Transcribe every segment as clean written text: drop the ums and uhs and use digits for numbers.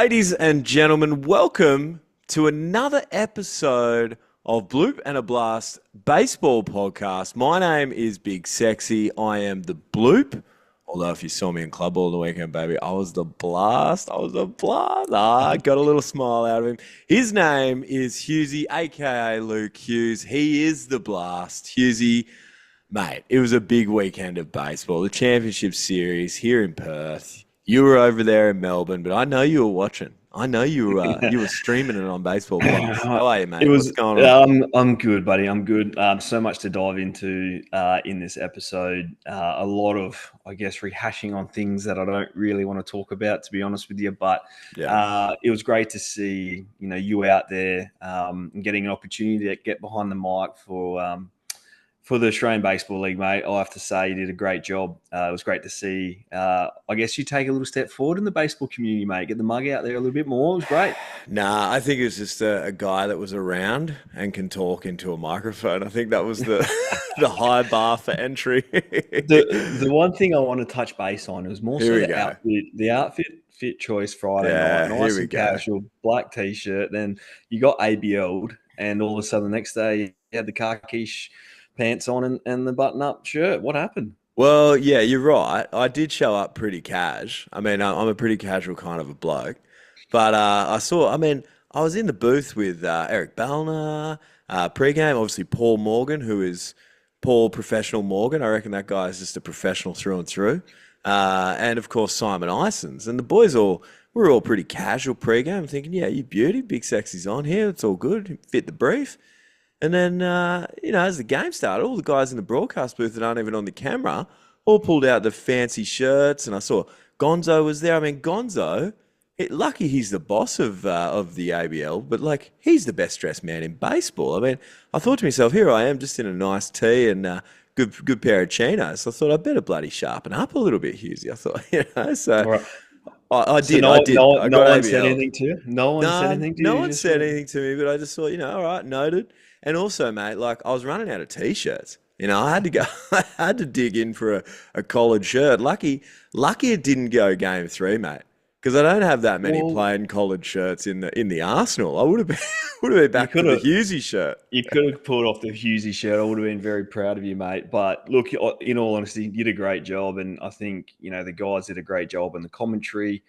Ladies and gentlemen, welcome to another episode of Bloop and a Blast Baseball Podcast. My name is Big Sexy. I am the Bloop. Although if you saw me in club all the weekend, baby, I was the blast. I got a little smile out of him. His name is Hughesy, a.k.a. Luke Hughes. He is the blast. Hughesy, mate, it was a big weekend of baseball. The Championship Series here in Perth. You were over there in Melbourne, but I know you were watching. I know you were streaming it on Baseball Plus. How are you, mate? What's going on? I'm good, buddy. I'm good. So much to dive into in this episode. A lot of, I guess, rehashing on things that I don't really want to talk about, to be honest with you. But it was great to see, you out there and getting an opportunity to get behind the mic for the Australian Baseball League, mate. I have to say you did a great job. It was great to see, I guess, you take a little step forward in the baseball community, mate. Get the mug out there a little bit more. It was great. Nah, I think it was just a guy that was around and can talk into a microphone. I think that was the the high bar for entry. The one thing I want to touch base on was more so the outfit fit choice Friday night. Nice and casual, black T-shirt. Then you got ABL'd, and all of a sudden the next day you had the khaki pants on and the button-up shirt. What happened? Well, yeah, you're right. I did show up pretty cash. I mean, I'm a pretty casual kind of a bloke. But I was in the booth with Eric Bellner, pre-game, obviously Paul Morgan, who is Paul Professional Morgan. I reckon that guy is just a professional through and through. And, of course, Simon Isons. And the boys we're all pretty casual pre-game, thinking, yeah, you beauty, Big Sexy's on here. It's all good. Fit the brief. And then, as the game started, all the guys in the broadcast booth that aren't even on the camera all pulled out the fancy shirts. And I saw Gonzo was there. I mean, Gonzo, lucky he's the boss of the ABL, but, he's the best dressed man in baseball. I mean, I thought to myself, here I am just in a nice tee and good pair of chinos. So I thought I'd better bloody sharpen up a little bit, Hughesy. I thought, so... Right. I did. No one said anything to you? No one said anything to you? No one said anything to me, but I just thought, all right, noted. And also, mate, I was running out of T-shirts. I had to go. I had to dig in for a collared shirt. Lucky it didn't go game 3, mate, because I don't have that many plain collared shirts in the arsenal. I would have been back to the Hughesy shirt. You could have pulled off the Hughesy shirt. I would have been very proud of you, mate. But look, in all honesty, you did a great job, and I think the guys did a great job in the commentary,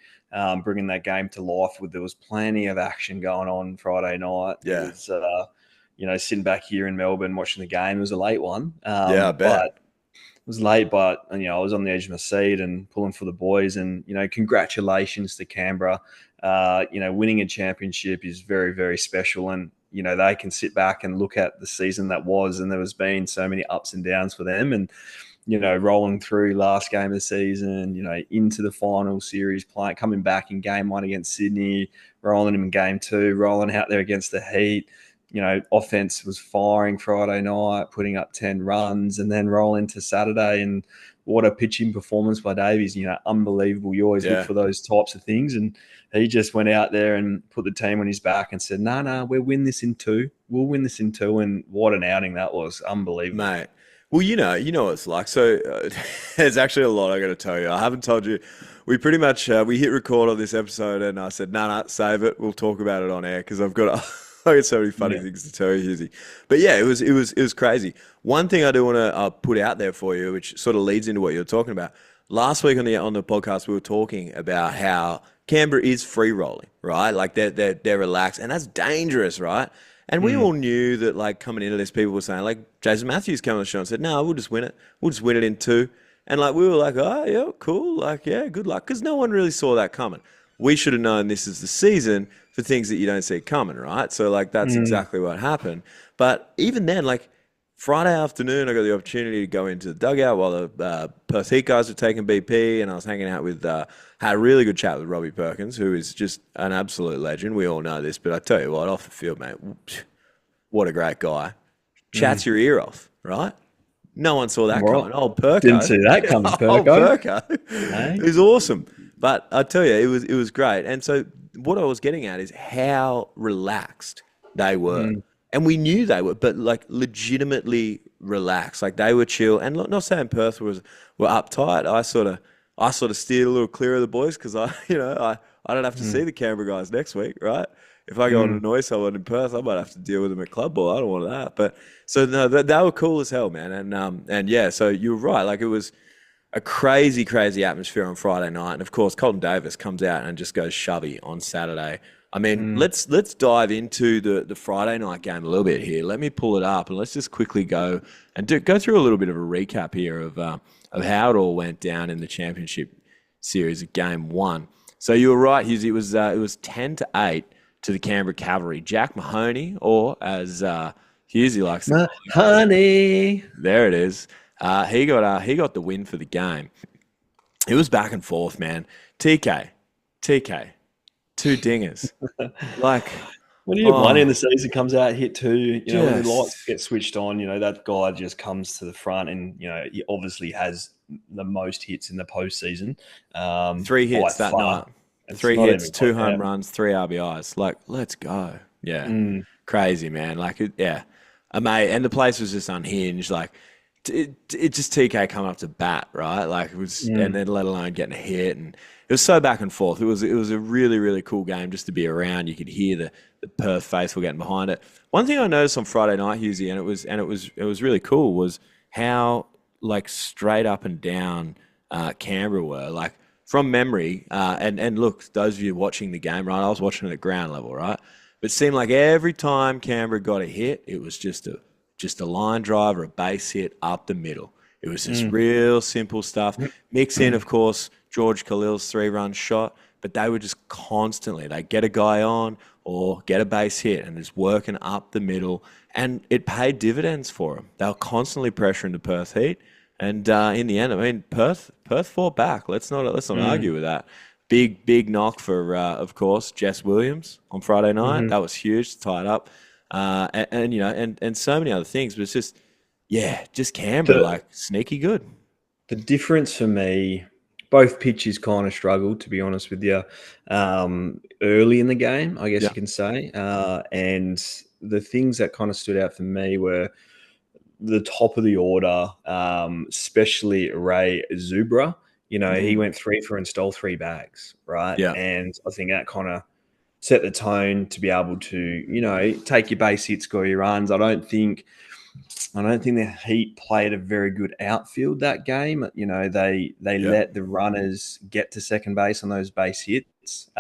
bringing that game to life. There was plenty of action going on Friday night. Yeah. It was, sitting back here in Melbourne watching the game. It was a late one. Yeah, I bet. It was late, but I was on the edge of my seat and pulling for the boys. And congratulations to Canberra. Winning a championship is very, very special. And they can sit back and look at the season that was, and there has been so many ups and downs for them. And rolling through last game of the season, into the final series, coming back in game 1 against Sydney, rolling them in game 2, rolling out there against the Heat. Offense was firing Friday night, putting up 10 runs, and then roll into Saturday. And what a pitching performance by Davies, unbelievable. You always look for those types of things. And he just went out there and put the team on his back and said, no, we'll win this in 2. We'll win this in 2. And what an outing that was. Unbelievable. Mate. Well, you know what it's like. So there's actually a lot I got to tell you. I haven't told you. We pretty much, we hit record on this episode and I said, no, save it. We'll talk about it on air because I've got so many funny things to tell you, Hughesy. But yeah, it was crazy. One thing I do want to put out there for you, which sort of leads into what you're talking about. Last week on the podcast, we were talking about how Canberra is free rolling, right? Like they're relaxed, and that's dangerous, right? And we all knew that, coming into this, people were saying, Jason Matthews came on the show and said, no, we'll just win it. We'll just win it in 2. And we were like, oh yeah, cool. Good luck, because no one really saw that coming. We should have known this is the season for things that you don't see coming, right? So, that's exactly what happened. But even then, Friday afternoon, I got the opportunity to go into the dugout while the Perth Heat guys were taking BP, and I was hanging out with, had a really good chat with Robbie Perkins, who is just an absolute legend. We all know this, but I tell you what, off the field, mate, what a great guy. Chats your ear off, right? No one saw that coming. Old Perko. Didn't see that coming, Perko. Old Perko. Hey. It was awesome. But I tell you, it was great. And so what I was getting at is how relaxed they were. And we knew they were, but legitimately relaxed. They were chill. And not saying Perth were uptight. I sort of steered a little clear of the boys because I don't have to see the Canberra guys next week, right? If I go and Mm. annoy someone in Perth, I might have to deal with them at club ball. I don't want that. But so no, they were cool as hell, man. And yeah, so you were right. Like it was a crazy, crazy atmosphere on Friday night, and of course, Colton Davis comes out and just goes shovey on Saturday. I mean, Mm. let's dive into the Friday night game a little bit here. Let me pull it up, and let's just quickly go and go through a little bit of a recap here of how it all went down in the championship series of game one. So you were right, Hughes. It was 10-8 to the Canberra Cavalry. Jack Mahoney, or as Hughesy likes to My call him, honey. there it is. He got the win for the game. It was back and forth, man. TK, two dingers. Like, When you hit one in oh, the season, comes out, hit two, when the lights just get switched on, that guy just comes to the front and, he obviously has the most hits in the postseason three by hits that far. night. It's Three not hits, even close. two home runs, three RBIs. Like, let's go. Yeah, Mm, crazy, man. Like, yeah, mate. And the place was just unhinged. Like, it just TK coming up to bat, right? Like it was, and mm. then let alone getting a hit, and it was so back and forth. It was a really really cool game just to be around. You could hear the Perth faithful getting behind it. One thing I noticed on Friday night, Hughesy, and it was really cool was how like straight up and down Canberra were. Like from memory, and look, those of you watching the game, right? I was watching it at ground level, right? But it seemed like every time Canberra got a hit, it was just a line drive or a base hit up the middle. It was just Mm. real simple stuff. Mix in, of course, George Khalil's 3-run shot, but they were just constantly, they get a guy on or get a base hit and just working up the middle. And it paid dividends for them. They were constantly pressuring the Perth Heat. And in the end, I mean, Perth fought back. Let's not Mm. argue with that. Big knock for, of course, Jess Williams on Friday night. Mhm. That was huge to tie it up. And and so many other things, but it's just yeah, just Canberra The like sneaky good. the difference for me, both pitches kind of struggled, to be honest with you, early in the game, I guess Yeah, you can say. And the things that kind of stood out for me were the top of the order, especially Ray Zubra. He mm, went 3 for and stole 3 bags, right? yeah, And I think that kind of set the tone to be able to, take your base hits, score your runs. I don't think the Heat played a very good outfield that game. They yeah, let the runners get to second base on those base hits,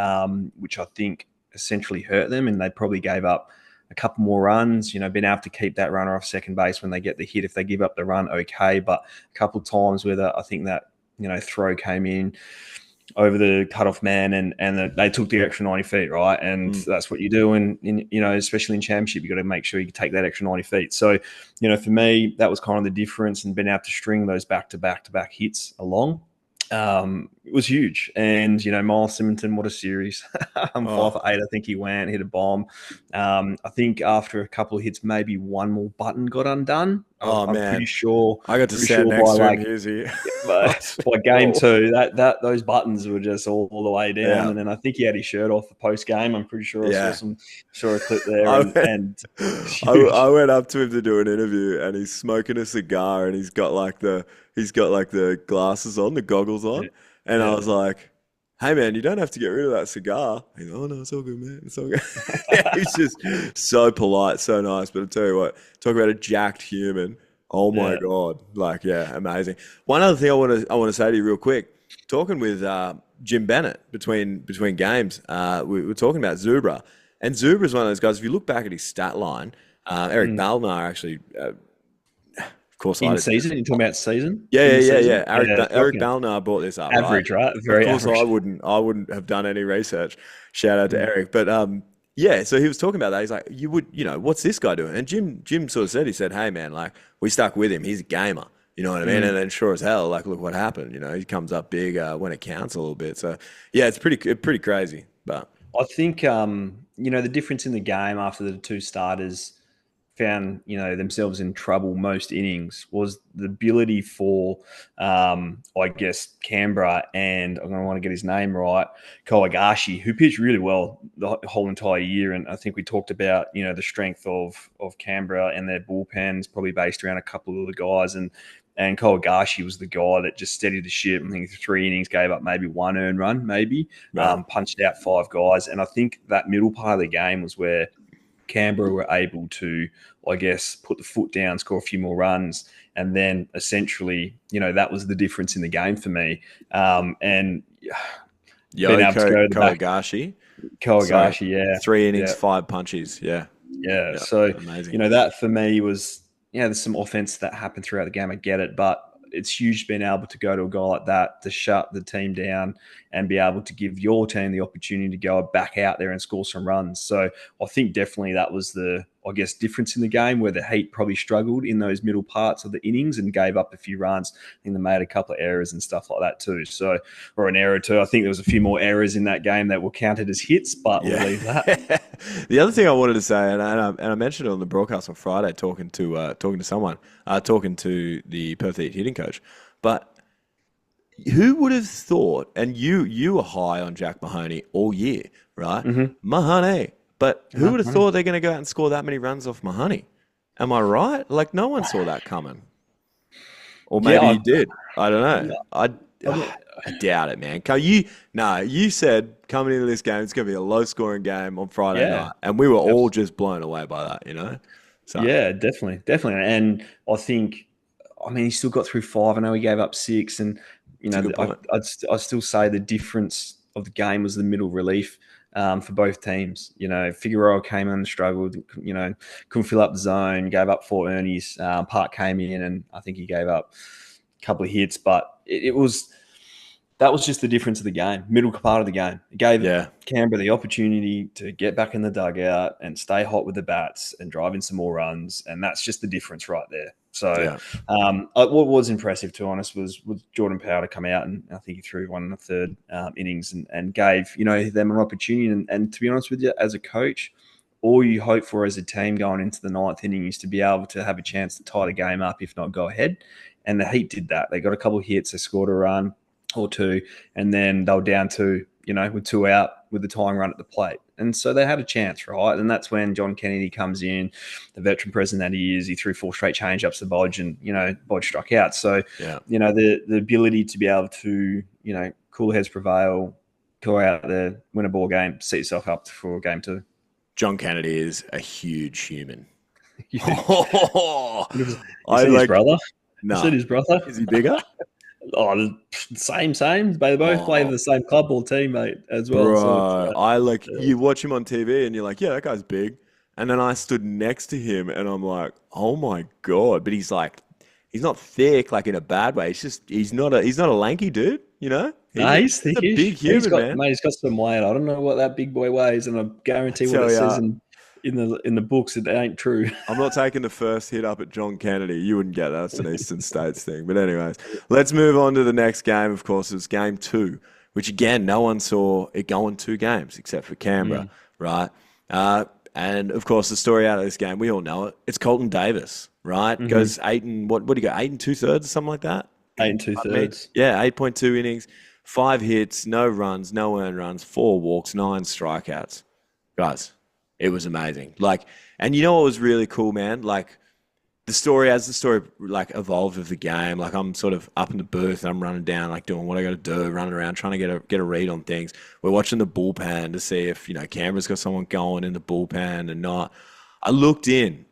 which I think essentially hurt them, and they probably gave up a couple more runs. Being able to keep that runner off second base when they get the hit. If they give up the run, okay, but a couple of times where I think that throw came in over the cutoff man, and they took the extra 90 feet, right? And mm, that's what you do in especially in championship, you got to make sure you take that extra 90 feet. So, for me, that was kind of the difference, and being able to string those back to back to back hits along. It was huge. And, Miles Symington, what a series. 5 for 8, I think he went, hit a bomb. I think after a couple of hits, maybe one more button got undone. oh I'm pretty man, sure, I got to stand by next to him. like Here's he. but by game Whoa. two, that those buttons were just all the way down, Yeah, and then I think he had his shirt off the post game. I'm pretty sure I yeah. saw a clip there, I went, and it's I huge. went up to him to do an interview, and he's smoking a cigar, and he's got like the glasses on, the goggles Yeah, on, and I yeah. was like, "Hey man, you don't have to get rid of that cigar." He's like, "Oh no, it's all good, man. It's all good." Yeah, he's just so polite, so nice. But I tell you what, talk about a jacked human. Oh my Yeah. God, like yeah, amazing. One other thing I want to say to you real quick, talking with Jim Bennett between games, we were talking about Zubra. And Zubra's one of those guys. If you look back at his stat line, Eric Mm. Balnar actually, of course, I In didn't. season, you talking about season Yeah, in yeah, the yeah, season? yeah. Yeah, Eric okay. Balnar brought this up, right? Average, right? Of Very course, I average. wouldn't. I wouldn't have done any research. Shout out to Mm. Eric, but yeah. So he was talking about that. He's like, you would, what's this guy doing? And Jim sort of said, he said, hey man, like we stuck with him. He's a gamer. You know what I mean? Mm. And then sure as hell, like look what happened. He comes up big when it counts a little bit. So yeah, it's pretty crazy. But I think the difference in the game after the two starters found themselves in trouble most innings was the ability for I guess Canberra, and I'm going to want to get his name right, Kawagashi, who pitched really well the whole entire year. And I think we talked about the strength of Canberra and their bullpens, probably based around a couple of the guys, And Kawagashi was the guy that just steadied the ship. I think 3 innings, gave up maybe 1 earned run, maybe, Right. punched out 5 guys. And I think that middle part of the game was where Canberra were able to, I guess, put the foot down, score a few more runs, and then essentially, that was the difference in the game for me. And being able to go to the back, Kawagashi. So Kawagashi, yeah, 3 innings, yeah, 5 punches. Yeah. yeah. Yeah. So, Amazing. that for me was, there's some offense that happened throughout the game. I get it, but it's huge being able to go to a guy like that to shut the team down and be able to give your team the opportunity to go back out there and score some runs. So I think definitely that was the, I guess, difference in the game, where the Heat probably struggled in those middle parts of the innings and gave up a few runs. I think they made a couple of errors and stuff like that too. So, or an error too. I think there was a few more errors in that game that were counted as hits, but we'll leave that. The other thing I wanted to say, and I mentioned it on the broadcast on Friday, talking to someone, talking to the Perth Heat hitting coach, but who would have thought? And you were high on Jack Mahoney all year, right? Mm-hmm. Mahoney, but who would have thought they're going to go out and score that many runs off Mahoney? Am I right? Like, no one saw that coming, or maybe you did. I don't know. I doubt it, man. You said coming into this game, it's going to be a low-scoring game on Friday night, and we were all just blown away by that, So Yeah, definitely. And I think, he still got through 5. I know he gave up 6, and I'd still say the difference of the game was the middle relief for both teams. Figueroa came in and struggled. Couldn't fill up the zone. Gave up 4 earnies. Park came in, and I think he gave up a couple of hits, but that was just the difference of the game, middle part of the game. It gave Canberra the opportunity to get back in the dugout and stay hot with the bats and drive in some more runs, and that's just the difference right there. So what was impressive, to be honest, was Jordan Power to come out, and I think he threw 1 in the 3rd innings and gave them an opportunity. And to be honest with you, as a coach, all you hope for as a team going into the 9th inning is to be able to have a chance to tie the game up, if not go ahead. And the Heat did that. They got a couple of hits, they scored a run or 2, and then they were down 2, with 2 out with the tying run at the plate. And so they had a chance, right? And that's when John Kennedy comes in, the veteran president that he is. He threw 4 straight change-ups to Bodge, and, Bodge struck out. So, the ability to be able to, cooler heads prevail, go out there, win a ball game, set yourself up for game 2. John Kennedy is a huge human. Is his brother? No. Is it his brother? Is he bigger? Same. They both play for the same club or teammate as well. Bro, so you watch him on TV and you're like, yeah, that guy's big. And then I stood next to him and I'm like, oh my God. But he's not thick, like in a bad way. He's not a lanky dude, He's thick. A big human, man. Mate, he's got some weight. I don't know what that big boy weighs, and I guarantee what it says in the books, it ain't true. I'm not taking the first hit up at John Kennedy. You wouldn't get that. It's an Eastern States thing. But anyways, let's move on to the next game. Of course, it was game 2, which again, no one saw it go in 2 games except for Canberra, right? And of course, the story out of this game, we all know it. It's Colton Davis, right? Goes 8 and what do you go? 8 and 2/3 or something like that. 8 and 2/3. Yeah, 8.2 innings, 5 hits, no runs, no earned runs, 4 walks, 9 strikeouts. Guys, it was amazing. And you know what was really cool, man? The story evolved of the game, I'm sort of up in the booth and I'm running down, doing what I got to do, running around trying to get a read on things. We're watching the bullpen to see if Canberra's got someone going in the bullpen and not. I looked in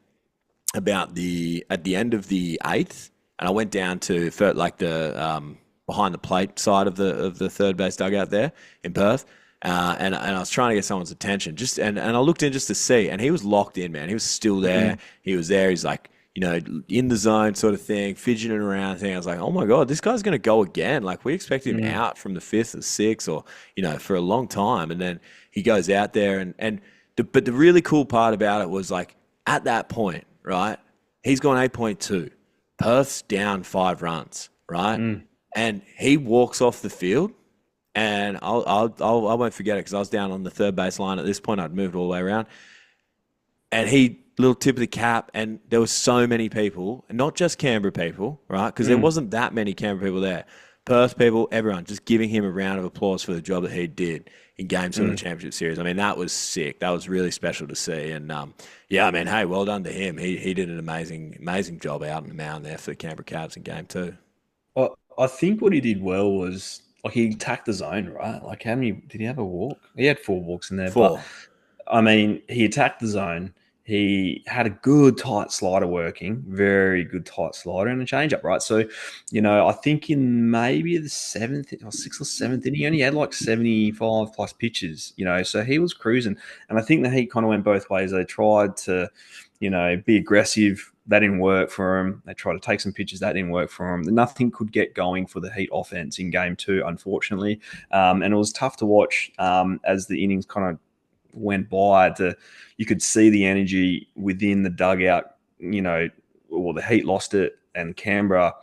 at the end of the 8th, and I went down to the behind the plate side of the third base dugout there in Perth. And I was trying to get someone's attention, and I looked in just to see, and he was locked in, man. He was still there. He was there. He's in the zone sort of thing, fidgeting around thing. I was like, oh my God, this guy's going to go again. We expected him out from the 5th or 6th or, for a long time. And then he goes out there but the really cool part about it was at that point, right? He's gone 8.2. Perth's down 5 runs, right? And he walks off the field. And I won't forget it because I was down on the third base line at this point. I'd moved all the way around. And little tip of the cap, and there were so many people, and not just Canberra people, right? Because there wasn't that many Canberra people there. Perth people, everyone, just giving him a round of applause for the job that he did in Game 2 of the Mm. Championship Series. I mean, that was sick. That was really special to see. And yeah, I mean, hey, well done to him. He did an amazing job out on the mound there for the Canberra Cavs in Game 2. Well, I think what he did well was like he attacked the zone, right? Like how many did he have a walk? He had 4 walks in there, but 4. I mean, he attacked the zone. He had a good tight slider working, very good tight slider and a changeup, right? So, I think in maybe the seventh or sixth or seventh inning, he only had like 75 plus pitches, so he was cruising. And I think the Heat kind of went both ways. They tried to, be aggressive. That didn't work for him. They tried to take some pitches. That didn't work for him. Nothing could get going for the Heat offense in game 2, unfortunately. And it was tough to watch as the innings kind of went by. You could see the energy within the dugout. Well, the Heat lost it, and Canberra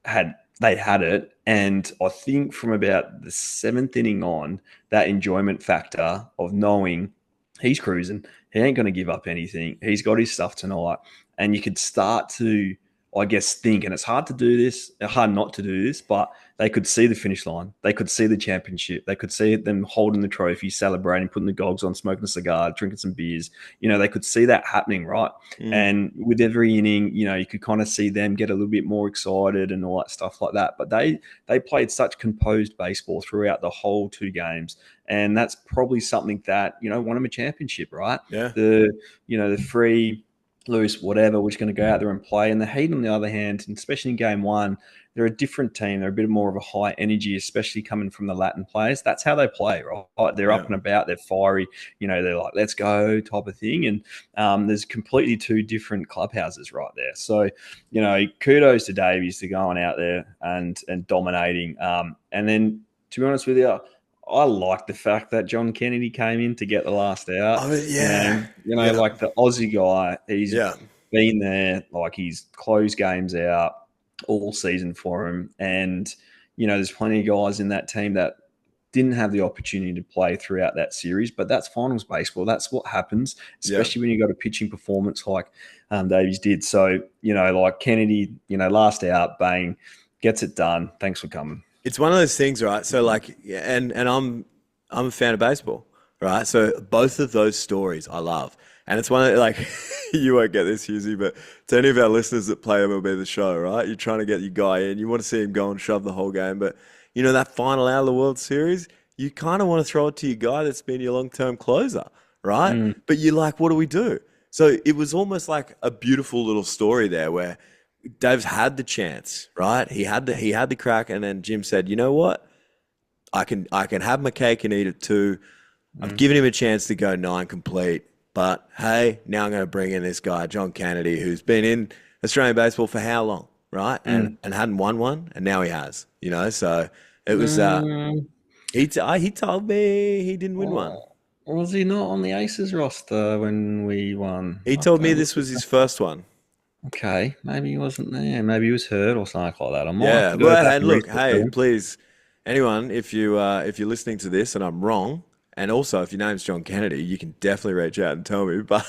had it. And I think from about the 7th inning on, that enjoyment factor of knowing he's cruising, he ain't going to give up anything. He's got his stuff tonight, and you could start to, I guess, think. And it's hard to do this, hard not to do this, but they could see the finish line. They could see the championship. They could see them holding the trophy, celebrating, putting the gogs on, smoking a cigar, drinking some beers. They could see that happening, right? And with every inning, you could kind of see them get a little bit more excited and all that stuff like that. But they played such composed baseball throughout the whole 2 games. And that's probably something that, won them a championship, right? Yeah. The free, loose, whatever, we're just going to go out there and play. And the Heat, on the other hand, and especially in game 1, they're a different team. They're a bit more of a high energy, especially coming from the Latin players. That's how they play, right? They're up and about. They're fiery. They're like, let's go type of thing. And there's completely 2 different clubhouses right there. So, kudos to Davies to going out there and dominating. And then, to be honest with you, I like the fact that John Kennedy came in to get the last out. Oh, yeah. Like the Aussie guy, he's Yeah. been there, like he's closed games out all season for him. And, there's plenty of guys in that team that didn't have the opportunity to play throughout that series, but that's finals baseball. That's what happens, especially when you got a pitching performance like Davies did. So, like Kennedy, last out, bang, gets it done. Thanks for coming. It's one of those things, right? So like, and I'm a fan of baseball, right? So both of those stories I love. And it's one of like, you won't get this, Hughesy, but to any of our listeners that play MLB The Show, right? You're trying to get your guy in. You want to see him go and shove the whole game. But, that final out of the World Series, you kind of want to throw it to your guy that's been your long-term closer, right? But you're like, what do we do? So it was almost like a beautiful little story there where Dave's had the chance, right? He had the crack, and then Jim said, "You know what? I can have my cake and eat it too. I've given him a chance to go 9 complete, but hey, now I'm going to bring in this guy, John Kennedy, who's been in Australian baseball for how long, right? And hadn't won one, and now he has. So it was. He told me he didn't win one. Was he not on the Aces roster when we won? He told me this was his first one. Okay, maybe he wasn't there. Maybe he was hurt or something like that. I might Yeah, have to go well, back and and look, research hey, him. please, anyone, if you're listening to this and I'm wrong, and also if your name's John Kennedy, you can definitely reach out and tell me. But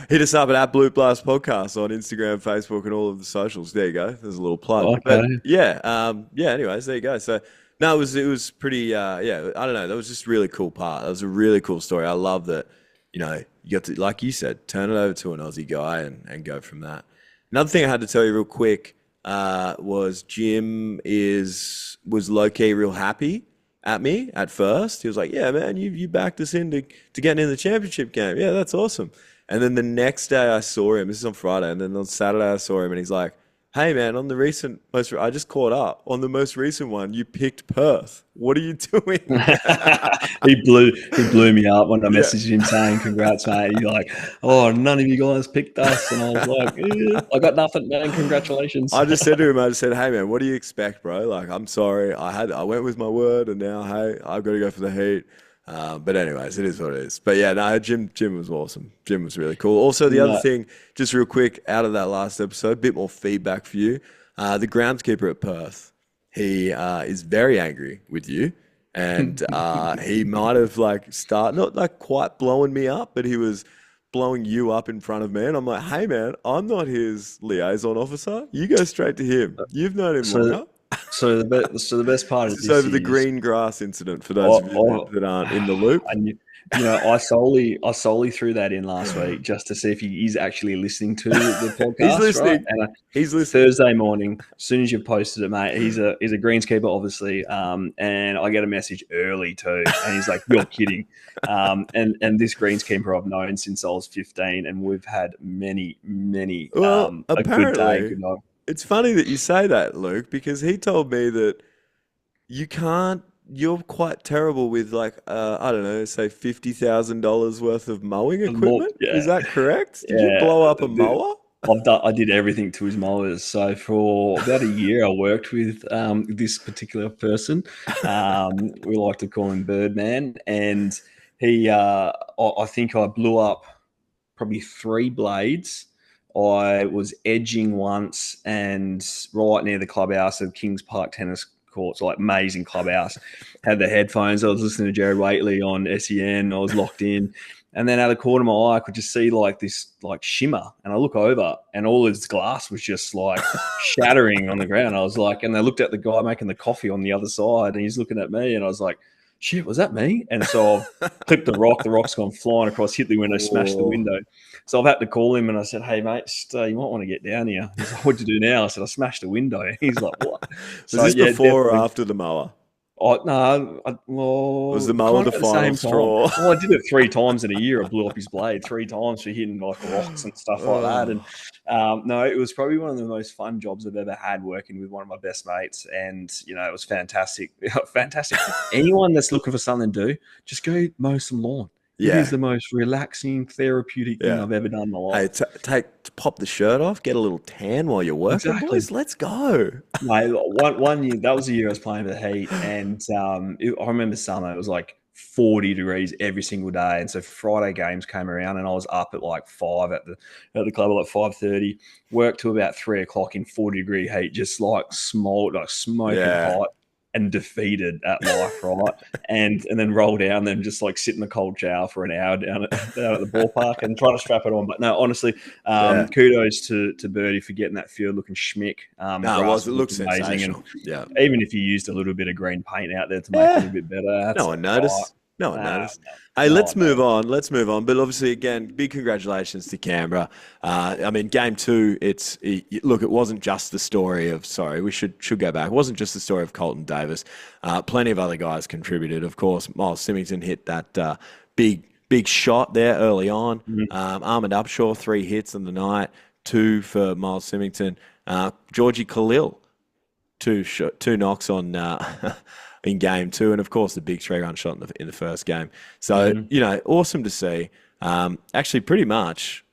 hit us up at Bloop Blast Podcast on Instagram, Facebook, and all of the socials. There you go. There's a little plug. Okay. But yeah. Anyways, there you go. So no, it was pretty. Yeah, I don't know. That was just a really cool part. That was a really cool story. I love that. You got to, like you said, turn it over to an Aussie guy and go from that. Another thing I had to tell you real quick was Jim was low key real happy at me at first. He was like, "Yeah, man, you backed us into getting in the championship game. Yeah, that's awesome." And then the next day I saw him. This is on Friday, and then on Saturday I saw him, and he's like, "Hey, man, on the I just caught up on the most recent one. You picked Perth. What are you doing?" He blew me up when I messaged him saying, "Congrats, mate." He's like, "Oh, none of you guys picked us," and I was like, "I got nothing, man. Congratulations." I just said to him, "Hey, man, what do you expect, bro? Like, I'm sorry. I went with my word, and now, hey, I've got to go for the Heat." But anyways, it is what it is. But yeah, no, Jim was awesome. Jim was really cool. Also, the other thing, just real quick, out of that last episode, a bit more feedback for you. The groundskeeper at Perth, he is very angry with you. And he might have not like quite blowing me up, but he was blowing you up in front of me. And I'm like, "Hey, man, I'm not his liaison officer. You go straight to him. You've known him longer." So the best part of This is this over the is green grass incident for I, those of you that aren't in the loop. and I solely threw that in last week just to see if he is actually listening to the He's podcast, right? listening. And He's listening. Thursday morning, as soon as you posted it, mate, he's a greenskeeper, obviously, and I get a message early too, and he's like, "You're kidding," and this greenskeeper I've known since I was 15, and we've had many Well, a good day, apparently, good night. it's funny that you say that, Luke, because he told me that you can't. You're quite terrible with like I don't know, say $50,000 worth of mowing equipment. Is Yeah, that correct? Did you yeah. blow up a mower? I did everything to his mowers. So for about a year, I worked with this particular person. We like to call him Birdman, and I think I blew up probably 3 blades. I was edging once, and right near the clubhouse of Kings Park Tennis Courts, like amazing clubhouse. Had the headphones. I was listening to Jerry Waitley on SEN. I was locked in. And then out of the corner of my eye, I could just see like this like shimmer. And I look over and all his glass was just like shattering on the ground. I was like, and they looked at the guy making the coffee on the other side and he's looking at me and I was like, shit, was that me? And so I've clipped the rock. The rock's gone flying across, hit the window, smashed the Oh. window. So I've had to call him and I said, hey, mate, you might want to get down here. He's like, what'd you do now? I said, I smashed the window. He's like, what? Was this before or after the mower? Was the mower kind the of at the final same straw? time. Well, I did it 3 times in a year. I blew up his blade 3 times for hitting like rocks and stuff like that. And no, it was probably one of the most fun jobs I've ever had working with one of my best mates. And, you know, it was fantastic. Fantastic. Anyone that's looking for something to do, just go mow some lawn. It is the most relaxing, therapeutic thing I've ever done in my life. Hey, pop the shirt off, get a little tan while you're working, boys. Let's go. No, one year, that was the year I was playing for the Heat, and I remember summer, it was like 40 degrees every single day, and so Friday games came around, and I was up at like 5 at the club at like 5:30, worked to about 3 o'clock in 40-degree heat, just like smoking hot and defeated at life, right? And then roll down, then just like sit in the cold shower for an hour down at the ballpark and try to strap it on. But no, honestly, kudos to Birdie for getting that field looking schmick. It looks amazing. And even if you used a little bit of green paint out there to make it a little bit better, no one noticed. No one noticed. Hey, let's move on. But obviously, again, big congratulations to Canberra. I mean, game 2, it wasn't just the story of, we should go back. It wasn't just the story of Colton Davis. Plenty of other guys contributed. Of course, Miles Symington hit that big shot there early on. Mm-hmm. Ahmed Upshaw, 3 hits in the night, 2 for Miles Symington. Georgie Khalil, 2 knocks on... in game 2, and of course the big 3-run shot in the first game. So, awesome to see. Actually, pretty much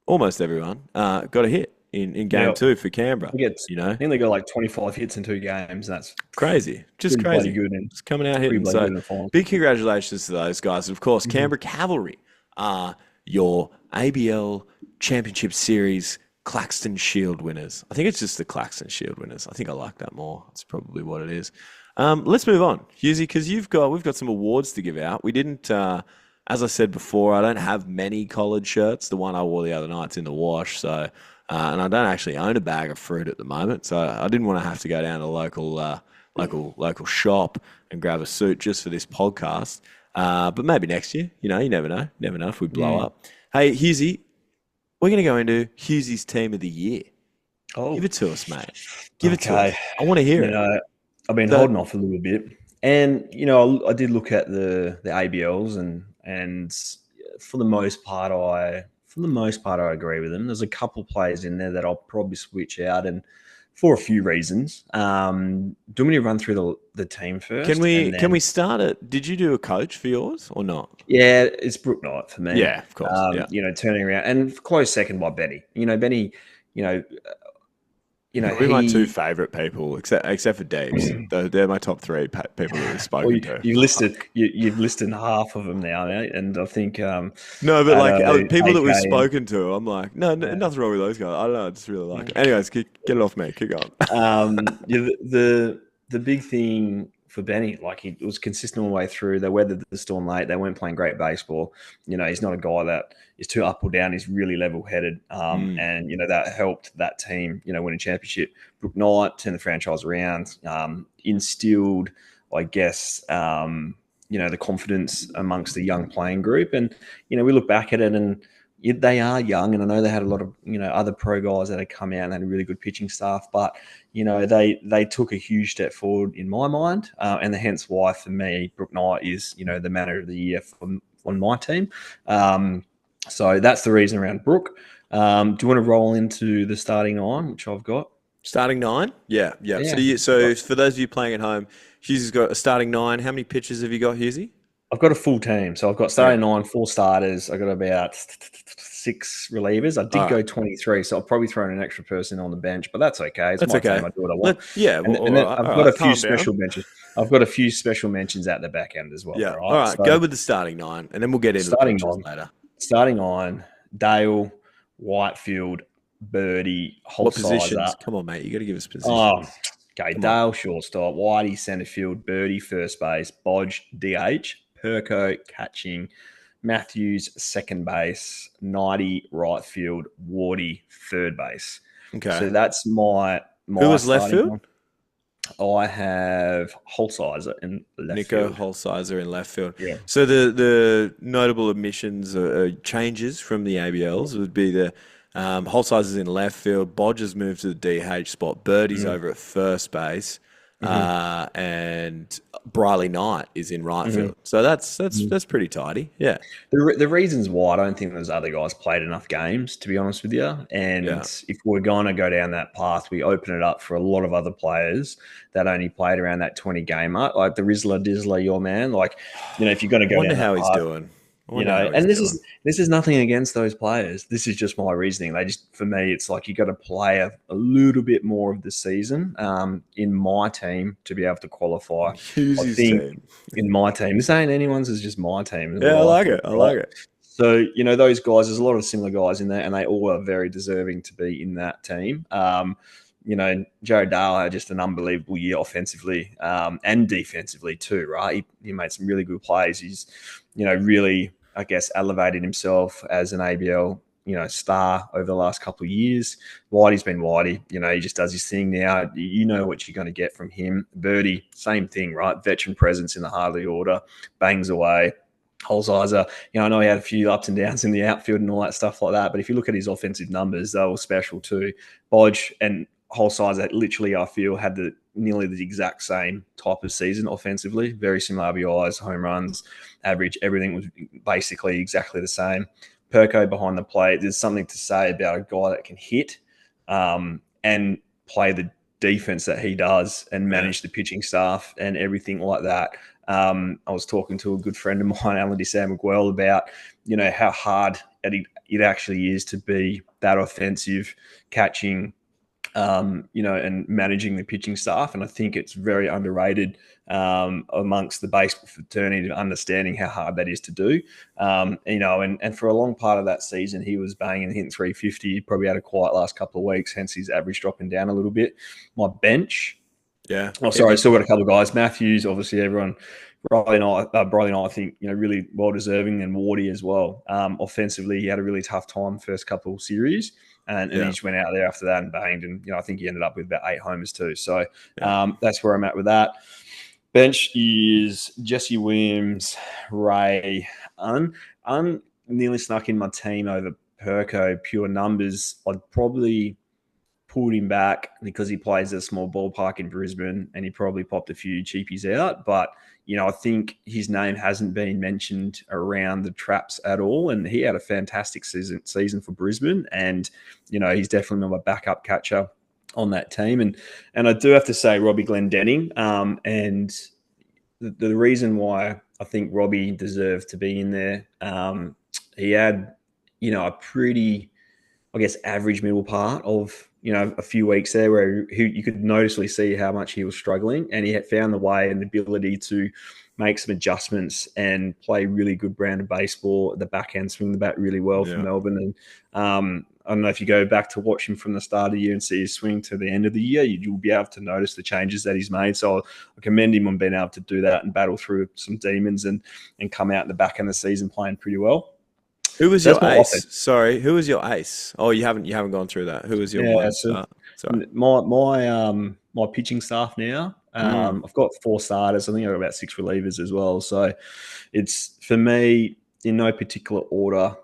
almost everyone, got a hit in game 2 for Canberra. I think they got like 25 hits in 2 games. And that's crazy. Just crazy. Good and just coming out hitting. So, big congratulations to those guys. And of course, Canberra Cavalry are your ABL Championship Series Claxton Shield winners. I think it's just the Claxton Shield winners. I think I like that more. That's probably what it is. Let's move on, Hughesy, because we've got some awards to give out. We didn't, as I said before, I don't have many collared shirts. The one I wore the other night's in the wash. So, and I don't actually own a bag of fruit at the moment. So I didn't want to have to go down to the local shop and grab a suit just for this podcast. But maybe next year. You never know. Never know if we blow up. Hey, Hughesy. We're going to go into Hughesy's team of the year. Oh, give it to us, mate. Give it to us. I want to hear it. I've been holding off a little bit, and I did look at the ABLs, and for the most part, I agree with them. There's a couple players in there that I'll probably switch out, and for a few reasons. Do you want me to run through the team first? Can we start it? Did you do a coach for yours or not? Yeah, it's Brooke Knight for me. Yeah, of course. Turning around and close second by Benny. Benny. We're my 2 favourite people, except for Dave's. They're my top 3 people that we've spoken to. You've listed half of them now, mate, and I think no, but people that we've spoken to, I'm like, no, nothing wrong with those guys. I don't know, I just really like it. Anyways, get it off me. Keep going. The big thing for Benny. Like, he was consistent all the way through. They weathered the storm late. They weren't playing great baseball. He's not a guy that is too up or down. He's really level-headed. And, that helped that team, win a championship. Brook Knight turned the franchise around, instilled, I guess, the confidence amongst the young playing group. And, we look back at it and they are young. And I know they had a lot of, other pro guys that had come out and had a really good pitching staff. But, they took a huge step forward in my mind. And hence why, for me, Brook Knight is, the manager of the year on my team. So that's the reason around Brook. Do you want to roll into the starting nine, which I've got? Starting nine? Yeah. So for those of you playing at home, Hughesy's got a starting nine. How many pitchers have you got, Hughesy? I've got a full team. So I've got starting nine, 4 starters. I've got about 6 relievers. I did go 23, so I'll probably throw in an extra person on the bench, but that's okay. It's my team. I do what I want. And then I've got a few special mentions. I've got a few special mentions at the back end as well. Yeah. All right. So, go with the starting nine, and then we'll get into the pitchers later. Starting nine, Dale, Whitefield, Birdie, Holsizer. What positions? Come on, mate. You got to give us positions. Okay. Dale, shortstop. Whitey, centre field. Birdie, first base. Bodge, DH. Perko, catching. Matthews, second base. Knighty, right field. Wardy, third base. Okay. So that's my Who was left field? One. I have Holsizer in left Nico field. Holsizer in left field. Yeah. So the notable omissions or changes from the ABLs would be the Holsizer's in left field. Bodger's moved to the DH spot. Birdie's over at first base. And Briley Knight is in right field. So that's pretty tidy. Yeah. The reasons why I don't think those other guys played enough games, to be honest with you. And if we're going to go down that path, we open it up for a lot of other players that only played around that 20 game mark, like the Rizzler Dizzler, your man. Like, if you're going to go down that he's path, doing. This is nothing against those players. This is just my reasoning. For me, it's like you got to play a little bit more of the season in my team to be able to qualify. Hughesy team. In my team, this ain't anyone's. It's just my team. Yeah, I like it. So those guys. There's a lot of similar guys in there, and they all are very deserving to be in that team. Jared Dale had just an unbelievable year offensively and defensively too, right? He made some really good plays. He's, really, I guess, elevated himself as an ABL, star over the last couple of years. Whitey's been Whitey. He just does his thing now. You know what you're going to get from him. Birdie, same thing, right? Veteran presence in the heart of the order, bangs away. Holsizer, I know he had a few ups and downs in the outfield and all that stuff like that, but if you look at his offensive numbers, they were special too. Bodge and Holsizer literally, I feel, had nearly the exact same type of season offensively. Very similar RBIs, home runs, average. Everything was basically exactly the same. Perko behind the plate. There's something to say about a guy that can hit and play the defense that he does and manage the pitching staff and everything like that. I was talking to a good friend of mine, Alan DeSan-Miguel, about how hard it actually is to be that offensive, catching, and managing the pitching staff. And I think it's very underrated amongst the baseball fraternity, understanding how hard that is to do. And for a long part of that season, he was banging and hitting 350. He probably had a quiet last couple of weeks, hence his average dropping down a little bit. My bench. Yeah. Oh, sorry. I still got a couple of guys. Matthews, obviously, everyone. Briley Knight, I think, really well deserving, and Wardy as well. Offensively, he had a really tough time first couple of series. And he just went out there after that and banged. And, I think he ended up with about 8 homers too. So that's where I'm at with that. Bench is Jesse Williams, Ray. Nearly snuck in my team over Perko. Pure numbers. I'd probably pulled him back because he plays at a small ballpark in Brisbane and he probably popped a few cheapies out. But, I think his name hasn't been mentioned around the traps at all. And he had a fantastic season for Brisbane. And, he's definitely my backup catcher on that team. And I do have to say Robbie Glendenning. And the reason why I think Robbie deserved to be in there, he had, a pretty, I guess, average middle part of, a few weeks there where you could noticeably see how much he was struggling, and he had found the way and the ability to make some adjustments and play really good brand of baseball at the back end, swing the bat really well for Melbourne. And I don't know if you go back to watch him from the start of the year and see his swing to the end of the year, you'll be able to notice the changes that he's made. So I commend him on being able to do that and battle through some demons and come out in the back end of the season playing pretty well. Who was So your that's my ace? offense. Sorry, who was your ace? Oh, you haven't gone through that. Who was your Yeah, one so start? Sorry. my pitching staff now. I've got 4 starters. I think I've got about 6 relievers as well. So it's, for me, in no particular order.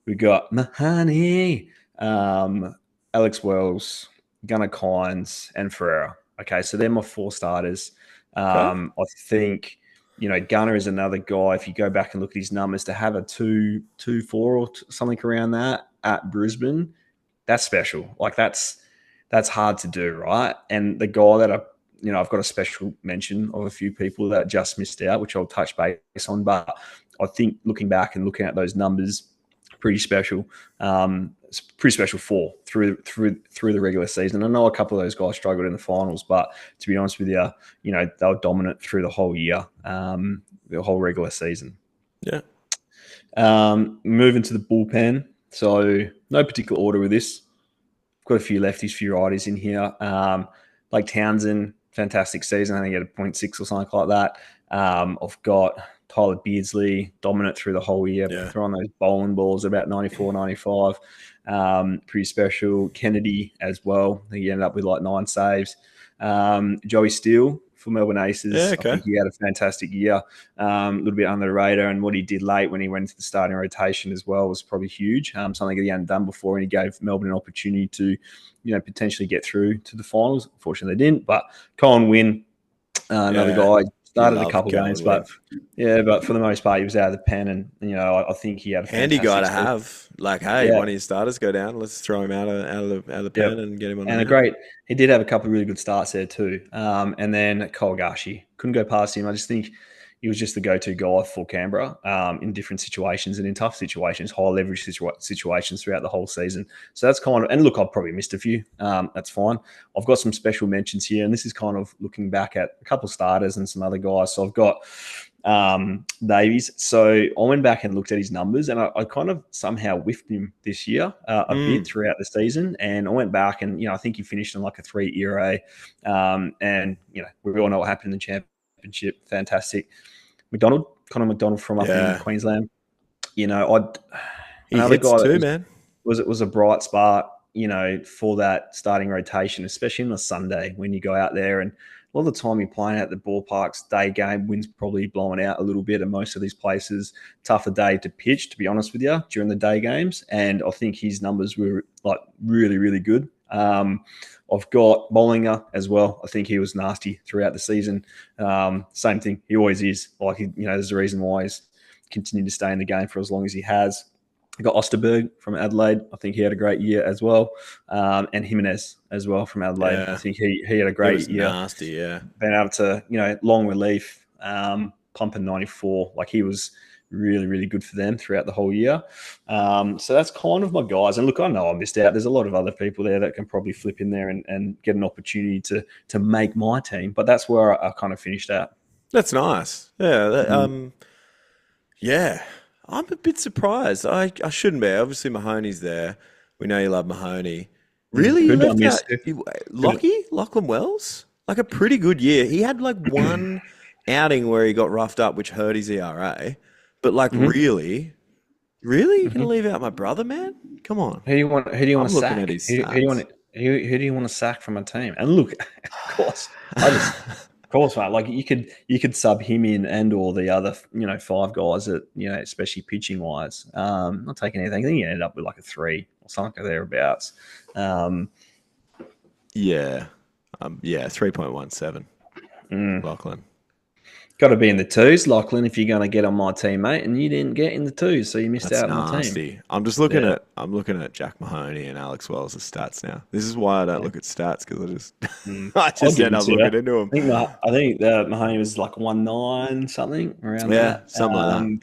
We got Mahoney, Alex Wells, Gunnar Kynes, and Ferreira. Okay, so they're my 4 starters. Okay. I think, Gunnar is another guy. If you go back and look at his numbers, to have a 2.24 or something around that at Brisbane, that's special. Like that's hard to do, right? And the guy that I've got a special mention of a few people that just missed out, which I'll touch base on. But I think looking back and looking at those numbers, pretty special. It's pretty special through the regular season. I know a couple of those guys struggled in the finals, but to be honest with you, they were dominant through the whole year, the whole regular season. Yeah. Moving to the bullpen. So no particular order with this. Got a few lefties, few righties in here. Like Townsend, fantastic season. I think he had a 0.6 or something like that. I've got Tyler Beardsley, dominant through the whole year, throwing those bowling balls about 94, 95. Pretty special. Kennedy as well. I think he ended up with like 9 saves. Joey Steele for Melbourne Aces. Yeah, okay. I think he had a fantastic year. A little bit under the radar, and what he did late when he went into the starting rotation as well was probably huge. Something that he hadn't done before, and he gave Melbourne an opportunity to, potentially get through to the finals. Unfortunately, they didn't. But Colin Wynn, another guy, started a couple games, but for the most part, he was out of the pen, and I think he had a handy guy to season. have. Like, hey, one of your starters go down. Let's throw him out of the pen and get him on. And he did have a couple of really good starts there too. And then Kolgashi, couldn't go past him. I just think he was just the go-to guy for Canberra in different situations and in tough situations, high leverage situations throughout the whole season. So that's kind of, and look, I've probably missed a few. That's fine. I've got some special mentions here, and this is kind of looking back at a couple of starters and some other guys. So I've got Davies. So I went back and looked at his numbers, and I kind of somehow whiffed him this year a bit throughout the season. And I went back and, I think he finished in like a 3 ERA. And, we all know what happened in the championship. Fantastic. Connor McDonald from up in Queensland. He hits guy too, man. Was a bright spark, for that starting rotation, especially on a Sunday when you go out there, and a lot of the time you're playing at the ballparks, day game, wind's probably blowing out a little bit at most of these places. Tougher day to pitch, to be honest with you, during the day games. And I think his numbers were like really, really good. I've got Bollinger as well. I think he was nasty throughout the season. Same thing. He always is. Like, there's a reason why he's continued to stay in the game for as long as he has. I got Osterberg from Adelaide. I think he had a great year as well. And Jimenez as well from Adelaide. I think he had a great year. Nasty, yeah. Being able to, long relief, pumping 94. Like, he was really, really good for them throughout the whole year. So that's kind of my guys. And look, I know I missed out. There's a lot of other people there that can probably flip in there and get an opportunity to make my team. But that's where I kind of finished out. That's nice. Yeah. Yeah. I'm a bit surprised. I shouldn't be. Obviously, Mahoney's there. We know you love Mahoney. Really? You left that? Lachlan Wells? Like a pretty good year. He had like one outing where he got roughed up, which hurt his ERA. But like, really? You're gonna leave out my brother, man? Come on. Who do you want to sack? Who do you want to sack from a team? And look, of course, of course, mate. Like, you could sub him in and or the other, 5 guys that, especially pitching wise. Not taking anything. I think he ended up with like a 3 or something thereabouts. 3.17. Lachlan. Got to be in the 2s, Lachlan, if you're going to get on my team, mate. And you didn't get in the 2s, so you missed out on the team. I'm just looking at Jack Mahoney and Alex Wells' stats now. This is why I don't look at stats, because I just end up looking into them. I think Mahoney was like 1.9 something around that. Yeah, something like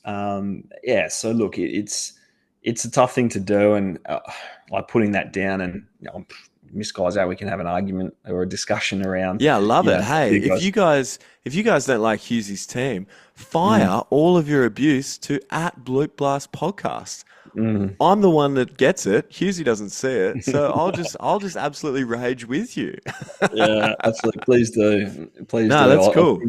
that. Yeah. So look, it's a tough thing to do, and like putting that down and miss guys out, we can have an argument or a discussion around. Yeah, I love it. Hey, if you guys don't like Hughesy's team, fire all of your abuse to @Bloop Blast Podcast. Mm. I'm the one that gets it. Hughesy doesn't see it, so I'll just absolutely rage with you. Yeah, absolutely. Please do. Please No, do. that's cool.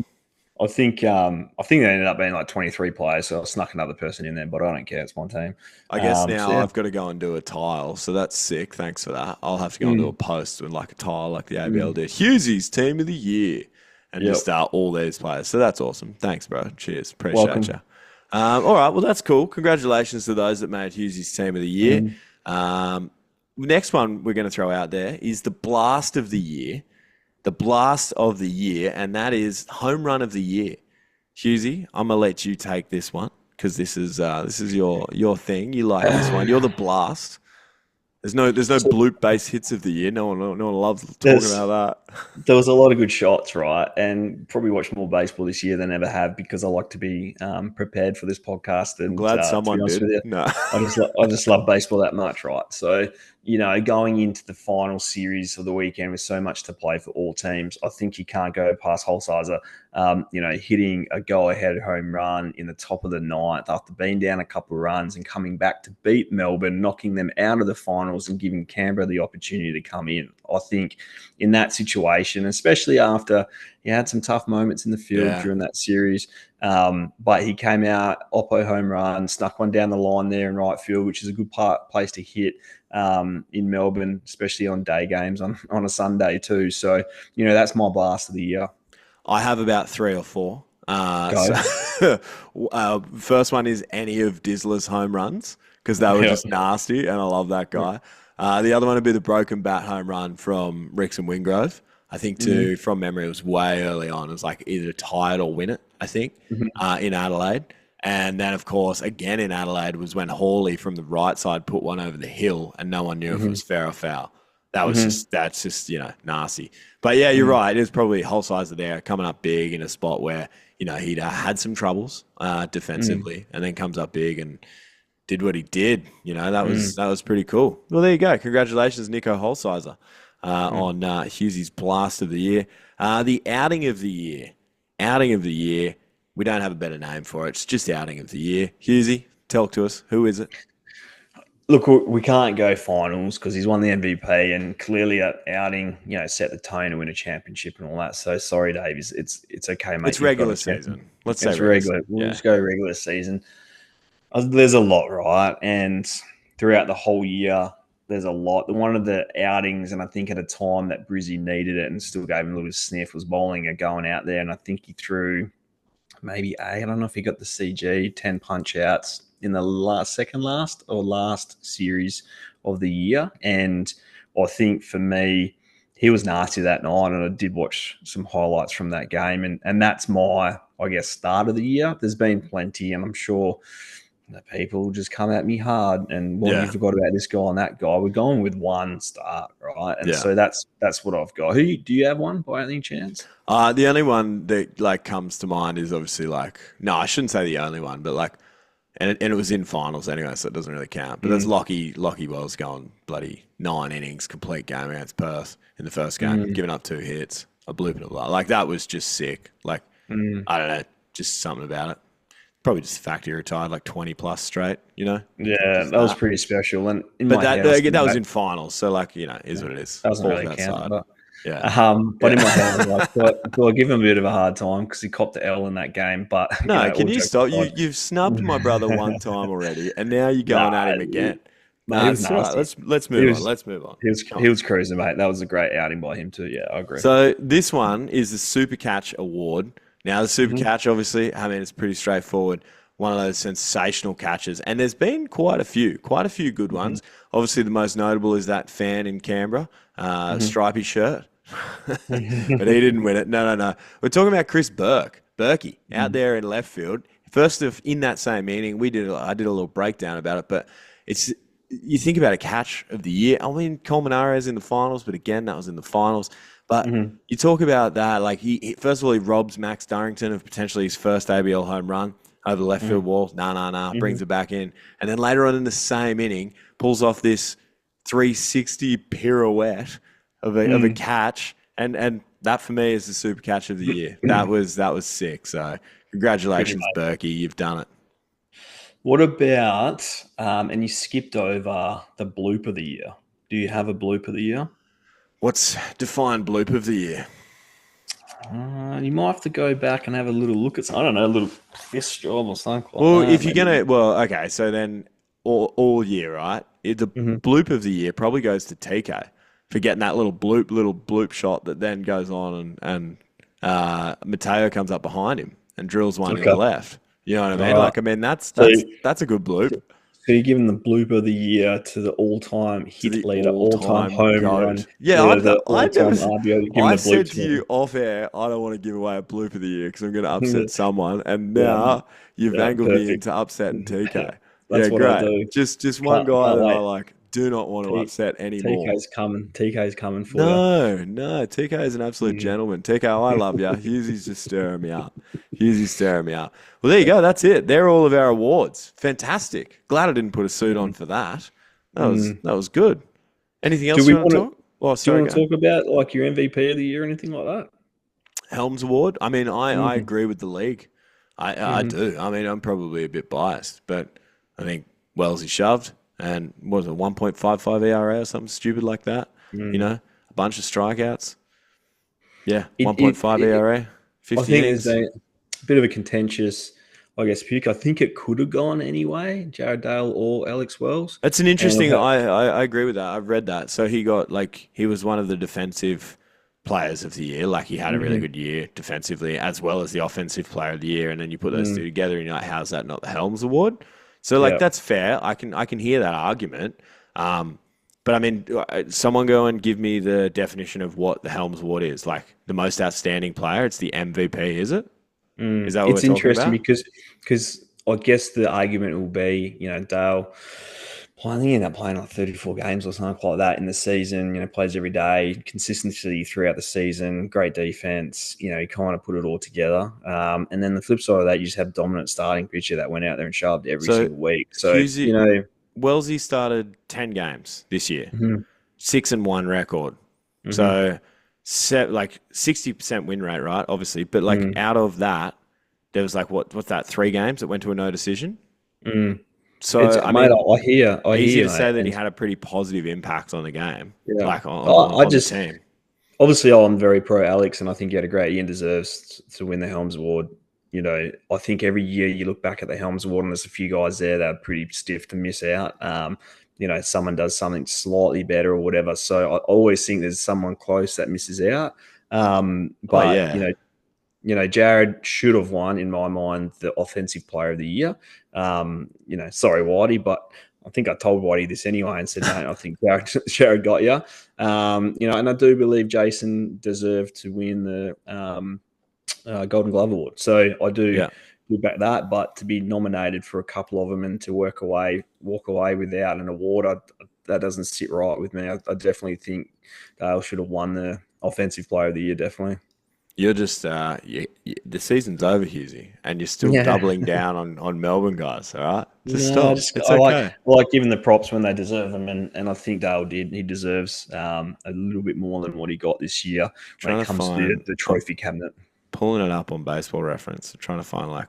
I think they ended up being like 23 players, so I snuck another person in there, but I don't care. It's my team. I guess So now yeah. I've got to go and do a tile, so that's sick. Thanks for that. I'll have to go and do a Mm, post with like a tile, like the ABL mm, did. Hughesy's team of the year, and just yep. all these players. So that's awesome. Thanks, bro. Cheers. Appreciate you. Welcome. All right, well that's cool. Congratulations to those that made Hughesy's team of the year. Mm. Um, next one we're going to throw out there is the blast of the year. The blast of the year, and that is home run of the year. Hughesy, I'm gonna let you take this one because this is your thing. You like this one. You're the blast. There's no So bloop base hits of the year. No one loves talking there's about that. there was a lot of good shots, right? And probably watched more baseball this year than I ever have because I like to be prepared for this podcast. I'm And glad to be someone honest did. with you, No. I just love baseball that much, right? So going into the final series of the weekend with so much to play for all teams, I think you can't go past Holsizer. Hitting a go-ahead home run in the top of the ninth after being down a couple of runs and coming back to beat Melbourne, knocking them out of the finals and giving Canberra the opportunity to come in. I think in that situation, especially after he had some tough moments in the field Yeah. during that series. But he came out, Oppo home run, snuck one down the line there in right field, which is a good place to hit in Melbourne, especially on day games on a Sunday too. So, that's my blast of the year. I have about three or four. Go. First one is any of Dizzler's home runs because they were Yeah. just nasty, and I love that guy. The other one would be the broken bat home run from Ricks and Wingrove. I think Mm-hmm. from memory, it was way early on. It was like either tie it or win it, I think, in Adelaide. And then, of course, again in Adelaide was when Hawley from the right side put one over the hill and no one knew if it Mm-hmm. was fair or foul. Mm-hmm. That's just, nasty. But yeah, you're right. It is probably whole sizer there coming up big in a spot where, he'd had some troubles Mm-hmm. defensively and then comes up big and did what he did. Mm-hmm. That was pretty cool. Well, there you go. Congratulations, Nico Holsizer, on Hughesy's blast of the year. The outing of the year. Outing of the year. We don't have a better name for it. It's just outing of the year. Hughesy, talk to us. Who is it? Look, we can't go finals because he's won the MVP and clearly outing, set the tone to win a championship and all that. So sorry, Dave. It's okay, mate. It's You've got regular a champion. season. Let's say It's regular regular. season. We'll Yeah. just go regular season. There's a lot, right? And throughout the whole year, there's a lot. One of the outings, and I think at a time that Brizzy needed it and still gave him a little sniff, was bowling a going out there. And I think he threw maybe eight. I don't know if he got the CG 10 punch outs in the second last or last series of the year. And I think for me, he was nasty that night, and I did watch some highlights from that game. And that's my, I guess, start of the year. There's been plenty, and I'm sure the people just come at me hard and you Yeah. forgot about this guy and that guy. We're going with one start, right? And Yeah. so that's what I've got. Do you have one by any chance? The only one that comes to mind is obviously no, I shouldn't say the only one, but and it was in finals anyway, so it doesn't really count. But there's Mm, Lockie Wells going bloody 9 innings, complete game against Perth in the first game, mm, giving up 2 hits, a bloop and a blah. That was just sick. mm. I don't know, just something about it. Probably just the fact he retired 20 plus straight, Yeah, just that was that. pretty special. And in But my head, I was that thinking, was mate, in finals, so is what it is. doesn't Falls really count. outside. Yeah, But yeah. in my head, I was like, do I give him a bit of a hard time because he copped the L in that game? But No, all can you jokes stop? aside, You've snubbed my brother one time already, and now you're nah, going at him again. mate, No, he was it's all right. nasty. Let's He move on. was Let's move on. Come he on. was cruising, mate. That was a great outing by him too. Yeah, I agree. So this one is the Super Catch Award. Now the Super Hmm. Catch, obviously, I mean it's pretty straightforward. One of those sensational catches, and there's been quite a few good Hmm. ones. Obviously, the most notable is that fan in Canberra, stripy shirt, but he didn't win it. No, no, no. We're talking about Chris Berkey, out Hmm. there in left field. First of in that same meeting, I did a little breakdown about it, but it's you think about a catch of the year. I mean, Colmenares in the finals, but again, that was in the finals. But Hmm. you talk about that, first of all, he robs Max Durrington of potentially his first ABL home run over the left Hmm. field wall. Nah, Hmm. brings it back in. And then later on in the same inning, pulls off this 360 pirouette of a Hmm. catch. And that for me is the super catch of the year. That was sick. So Pretty congratulations, much. Berkey. You've done it. What about, and you skipped over the bloop of the year. Do you have a bloop of the year? What's defined bloop of the year? You might have to go back and have a little look at, I don't know, a little fist job or something like Well, that. if you're Maybe. gonna, well, okay, so then all year, right? The Mhm. bloop of the year probably goes to TK for getting that little bloop shot that then goes on and Mateo comes up behind him and drills one in the Okay. left. You know what I All mean? right. Like, I mean, that's So, that's that's a good bloop so you're giving the bloop of the year to the all-time to hit the leader, all-time all-time home run goat. Yeah, leader, the I never. all-time RBO. You're giving I the bloop said to to you him. off air, I don't want to give away a bloop of the year because I'm going to upset someone, and Yeah, now you've yeah, angled me perfect. into upsetting TK. Yeah, That's what I great. do. Just one guy Can't that I wait. like do not want to T upset anymore. TK's coming. TK's coming for you. No, no, TK is an absolute Mm. gentleman. TK, I love you. Hughesy's just stirring me up. Hughesy's stirring me up. Well, there you go. That's it. They're all of our awards. Fantastic. Glad I didn't put a suit on Mm. for that. Mm. That was good. Anything Do else we you want want to to? talk? Oh, Do you sorry, want to go. talk about like your MVP of the year or anything like that? Helms Award. I mean, I Mm. agree with the league. I Hmm. do. I mean, I'm probably a bit biased, but I think Wellesley shoved and what was it 1.55 ERA or something stupid like that. You Mm. know, a bunch of strikeouts. Yeah, It, it, 1.5 it, ERA, I 50 think there's innings. a bit of a contentious, I guess, pick. I think it could have gone anyway, Jared Dale or Alex Wells. That's an And I've interesting. had, I agree with that. I've read that. So he got like he was one of the defensive players of the year. Like he had a really Mhm. good year defensively, as well as the offensive player of the year. And then you put those two Mm. together, and you're like, how's that not the Helms Award? So like Yeah. that's fair. I can hear that argument. Um, but I mean, someone go and give me the definition of what the Helms Award is. Like the most outstanding player. It's the MVP, is it? Is that what we're It's talking interesting about? because I guess the argument will be, Dale. I think he ended up playing like 34 games or something like that in the season. Plays every day, consistency throughout the season, great defense. He kind of put it all together. And then the flip side of that, you just have dominant starting pitcher that went out there and shoved every So single week. So Husey, Wellesley started 10 games this year. mhm, 6-1 record. mhm, So like 60% win rate, right? Obviously. But like mm, out of that, there was like what's that, 3 games that went to a no decision? mm. It's So I mate. mean, I easy hear, to mate, say that he and had a pretty positive impact on the game, yeah. like I on the just team. obviously, I'm very pro Alex, and I think he had a great year and deserves to win the Helms Award. I think every year you look back at the Helms Award, and there's a few guys there that are pretty stiff to miss out. Someone does something slightly better or whatever. So I always think there's someone close that misses out. Oh But yeah. Jared should have won in my mind the Offensive Player of the Year. Sorry, Whitey, but I think I told Whitey this anyway and said, mate, I think Jared got you. And I do believe Jason deserved to win the Golden Glove Award. So I do Yeah. back that, but to be nominated for a couple of them and to walk away without an award, that doesn't sit right with me. I definitely think Dale should have won the Offensive Player of the Year, definitely. You're just the season's over, Husey, and you're still Yeah. doubling down on Melbourne guys. All right, just No, stop. It's I like okay. giving the props when they deserve them, and I think Dale did. He deserves a little bit more than what he got this year when it Trying to comes to the, find. the trophy cabinet. Pulling it up on Baseball Reference, trying to find like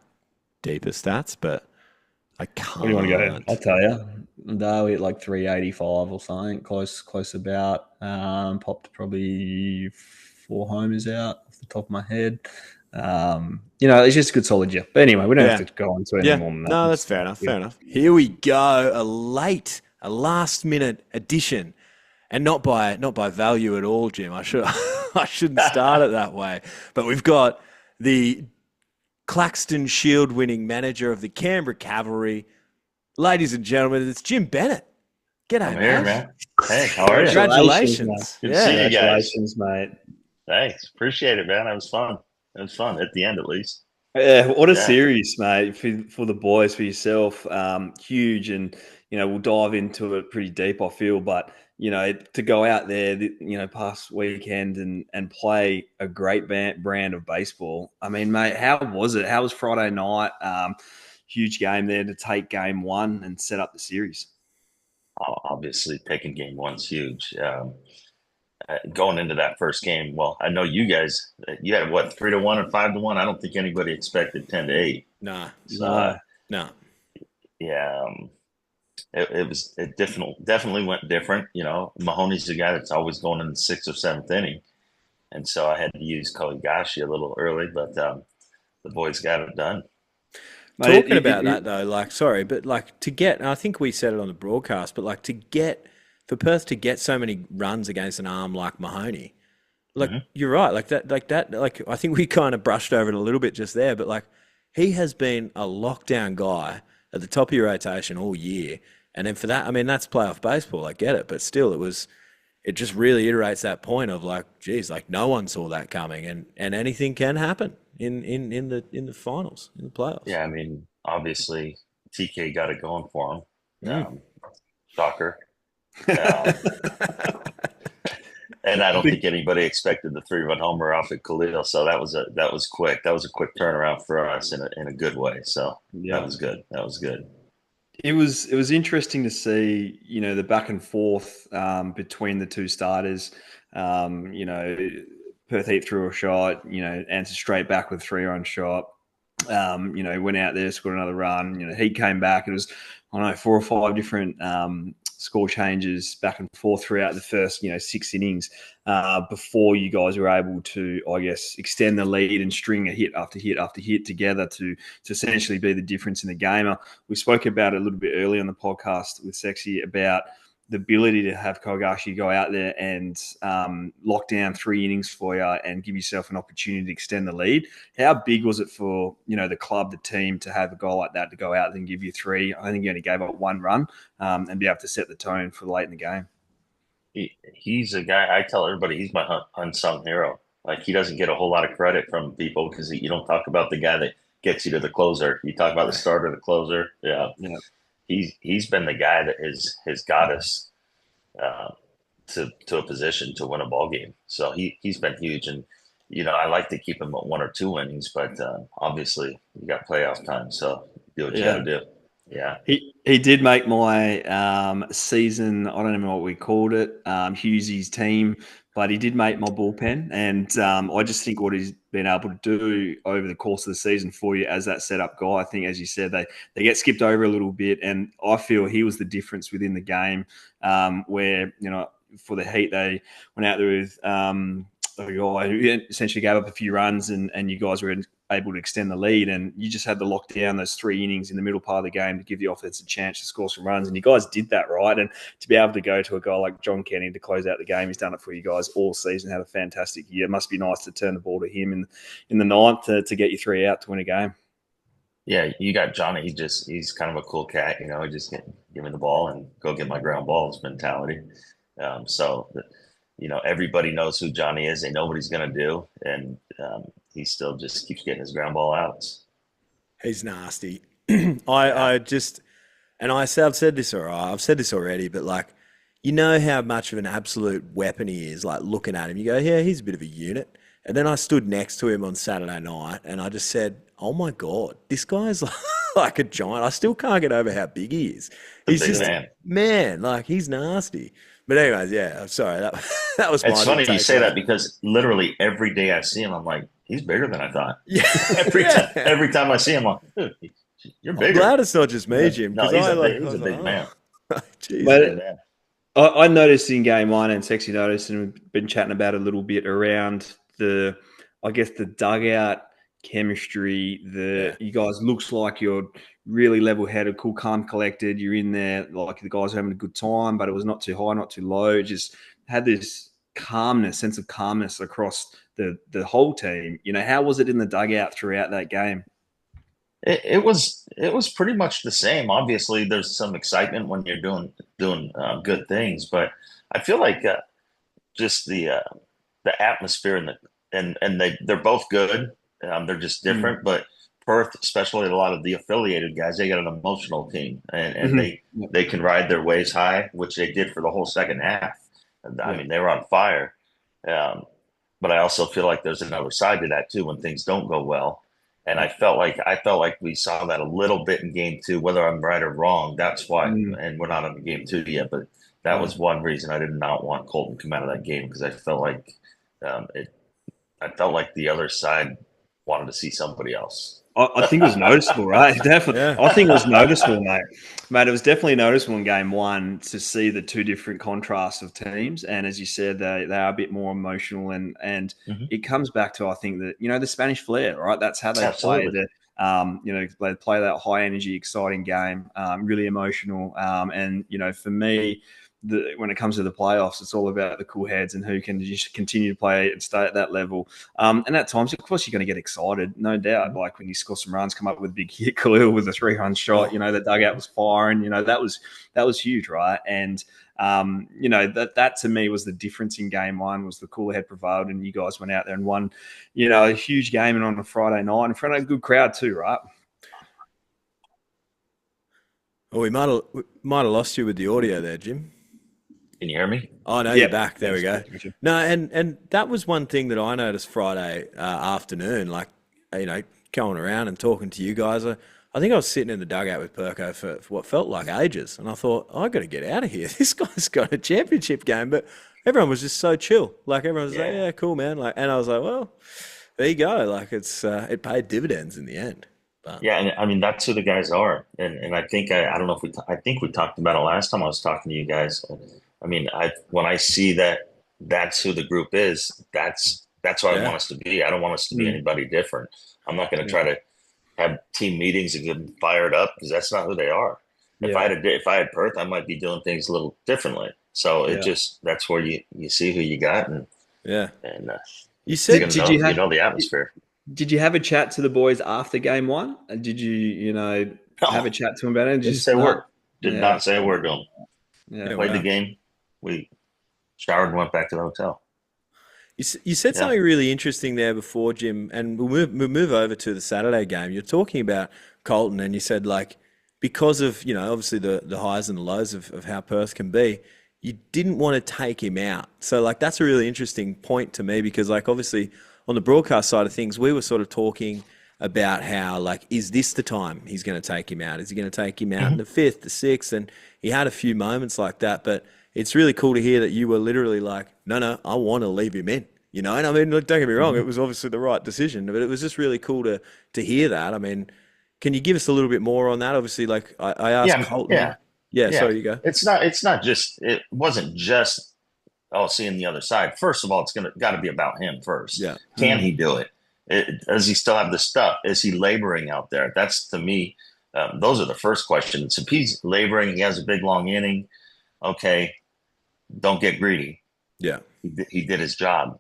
deeper stats, but I Where do you want to go? I'll can't. tell you. Dale hit like 385 or something, close about. Popped probably 4 homers out off the top of my head. It's just a good solid year. But anymore, we don't have Yeah, to go into any yeah. more than that. No, that's It's, fair enough. yeah. Fair enough. Here we go. A last minute addition, and not by value at all, Jim. I should I shouldn't start it that way. But we've got the Claxton Shield winning manager of the Canberra Cavalry, ladies and gentlemen. It's Jim Bennett. I'm G'day, here, mate. man. Hey, how are you? Congratulations, mate. Congratulations. Good to see Yeah. you guys. Congratulations, mate. Thanks. Appreciate it, man. It was fun. It was fun at the end, at least. Yeah, what a Yeah. series, mate, for the boys, for yourself. Huge, and we'll dive into it pretty deep, I feel. But to go out there, past weekend and play a great brand of baseball. I mean, mate, how was it? How was Friday night? Huge game there to take game one and set up the series. Obviously, taking game one's huge. Going into that first game, well, I know you guys, you had what, 3-1 and 5-1? I don't think anybody expected 10-8. Nah. So, No, Nah. yeah, it definitely went different. Mahoney's the guy that's always going in the sixth or seventh inning, and so I had to use Kohigashi a little early, but the boys got it done. Mate, Talking about that though, like, sorry, but like to get, and I think we said it on the broadcast, but like to get for Perth to get so many runs against an arm like Mahoney, like Mhm. you're right, like I think we kind of brushed over it a little bit just there, but like he has been a lockdown guy at the top of your rotation all year, and then for that, I mean, that's playoff baseball. I get it, but still, it just really iterates that point of like, geez, like no one saw that coming, and anything can happen in the finals, in the playoffs. Yeah, I mean, obviously TK got it going for him. Mm. Shocker. Um, and I don't big, think anybody expected the 3-run homer off at Khalil, so that was quick. That was a quick turnaround for us in a good way. So that yeah. was good. That was good. It was interesting to see, the back and forth between the two starters. Perth Heat threw a shot, answered straight back with 3-run shot. Went out there, scored another run. Heat came back. It was, I don't know, 4 or 5 different score changes back and forth throughout the first, 6 innings before you guys were able to, I guess, extend the lead and string a hit after hit after hit together to essentially be the difference in the game. We spoke about it a little bit earlier on the podcast with Sexy about the ability to have Kogashi go out there and lock down 3 innings for you and give yourself an opportunity to extend the lead. How big was it for the club, the team, to have a guy like that to go out and give you 3? I think he only gave up 1 run and be able to set the tone for late in the game. He's a guy. I tell everybody he's my unsung hero. Like he doesn't get a whole lot of credit from people because you don't talk about the guy that gets you to the closer. You talk about the Right. starter, the closer. Yeah, Yeah. he's been the guy that has got us uh, to a position to win a ball game. So he's been huge, and I like to keep him at 1 or 2 innings, but obviously you got playoff time, so do what you got Yeah. to do. Yeah, He did make my season. I don't remember what we called it, Hughesy's team, but he did make my bullpen. And I just think what he's been able to do over the course of the season for you as that setup guy. I think, as you said, they get skipped over a little bit, and I feel he was the difference within the game. Where for the Heat they went out there with a guy who essentially gave up a few runs, and you guys were able to extend the lead, and you just had to lock down those 3 innings in the middle part of the game to give the offense a chance to score some runs, and you guys did that, right? And to be able to go to a guy like John Kenny to close out the game, he's done it for you guys all season, had a fantastic year. It must be nice to turn the ball to him in the ninth to get you 3 out to win a game. yeah. You got Johnny. He's kind of a cool cat. He just give me the ball and go get my ground balls mentality. So everybody knows who Johnny is. They know what he's going to do, and he still just keeps getting his ground ball outs. He's nasty. Yeah. I just, and I've said this, or I've said this already, but like, you know how much of an absolute weapon he is. Like looking at him, you go, yeah, he's a bit of a unit. And then I stood next to him on Saturday night, and I just said, oh my god, this guy's like a giant. I still can't get over how big he is. The He's big just man. man, like he's nasty. But anyways, yeah, I'm sorry that that was my It's little funny you say takeaway. that because literally every day I see him, I'm like, he's bigger than I thought. Yeah, yeah. Every time I see him, I'm like, dude, you're I'm bigger. glad it's not just me, Yeah. Jim, No, because I like I he's a was like, big man. oh, He's a jeez. big But man. I noticed in game one, and Sexy noticed, and we've been chatting about it a little bit around I guess, the dugout chemistry. Yeah. You guys looks like you're really level-headed, cool, calm, collected. You're in there like the guys are having a good time, but it was not too high, not too low. It just had this sense of calmness across the whole team. How was it in the dugout throughout that game? It was pretty much the same. Obviously, there's some excitement when you're doing good things, but I feel like just the atmosphere and they're both good. They're just Mm. different, but Perth, especially a lot of the affiliated guys, they got an emotional team, and Mhm. they can ride their waves high, which they did for the whole second half. I Yeah. mean, they were on fire. Um, but I also feel like there's another side to that too when things don't go well. And I felt like we saw that a little bit in game two, whether I'm right or wrong. That's why, Mm. and we're not on the game two yet, but that Yeah. was one reason I did not want Colton to come out of that game because I felt like I felt like the other side wanted to see somebody else. I think it was noticeable, right? Definitely. Yeah. I think it was noticeable, mate. Mate, it was definitely noticeable in game one to see the two different contrasts of teams. And as you said, they are a bit more emotional, and Mhm. it comes back to, I think, that, the Spanish flair, right? That's how they play. Absolutely. They play that high energy, exciting game, really emotional. And for me, when it comes to the playoffs, it's all about the cool heads and who can just continue to play and stay at that level. And at times, of course, you're going to get excited, no doubt. Like when you score some runs, come up with a big hit, Khalil with a 3-run shot. The dugout was firing. That was huge, right? And that to me was the difference in game one. Was the cooler head prevailed, and you guys went out there and won, a huge game, and on a Friday night in front of a good crowd too, right? Well, we might have lost you with the audio there, Jim. Can you hear me? Oh no, you're Yep. back. There we go. No, and that was one thing that I noticed Friday afternoon, like going around and talking to you guys. I think I was sitting in the dugout with Perko for what felt like ages, and I thought I got to get out of here. This guy's got a championship game, but everyone was just so chill. Like everyone was like, Yeah. "Yeah, cool, man." Like, and I was like, "Well, there you go." Like it paid dividends in the end. But Yeah, and I mean that's who the guys are, and I think I don't know if I think we talked about it last time I was talking to you guys. I mean, when I see that that's who the group is, that's who I want yeah, us to be. I don't want us to be Mm. anybody different. I'm not going to Yeah. try to have team meetings and get them fired up because that's not who they are. Yeah. If I had Perth, I might be doing things a little differently. So it Yeah. just that's where you see who you got, yeah. and You you're said gonna Did you know have the atmosphere. Did you have a chat to the boys after game one? And did you have No, a chat to them about it? didn't say a No. word. Did Yeah. not say a word to them. Yeah. yeah, Played the wow. game. We showered and went back to the hotel. You said Yeah. something really interesting there before, Jim, and we'll move over to the Saturday game. You're talking about Colton, and you said like because of obviously the highs and the lows of how Perth can be, you didn't want to take him out. So like that's a really interesting point to me because like obviously on the broadcast side of things, we were sort of talking about how like is this the time he's going to take him out? Is he going to take him out in Mhm. the fifth, the sixth? And he had a few moments like that, but it's really cool to hear that you were literally like, no, I want to leave him in. And I mean, look, don't get me wrong, it Mhm. was obviously the right decision, but it was just really cool to hear that. I mean, can you give us a little bit more on that? Obviously, like I asked Yeah. Colton. Yeah. Yeah, Yeah. sorry, you go. It's not just it wasn't just seeing the other side. First of all, it's got to be about him first. Yeah, Can Mm. he do it? Does he still have the stuff? Is he laboring out there? That's to me. Those are the first questions. If he's laboring, he has a big long inning. Okay, don't get greedy. yeah, He did his job.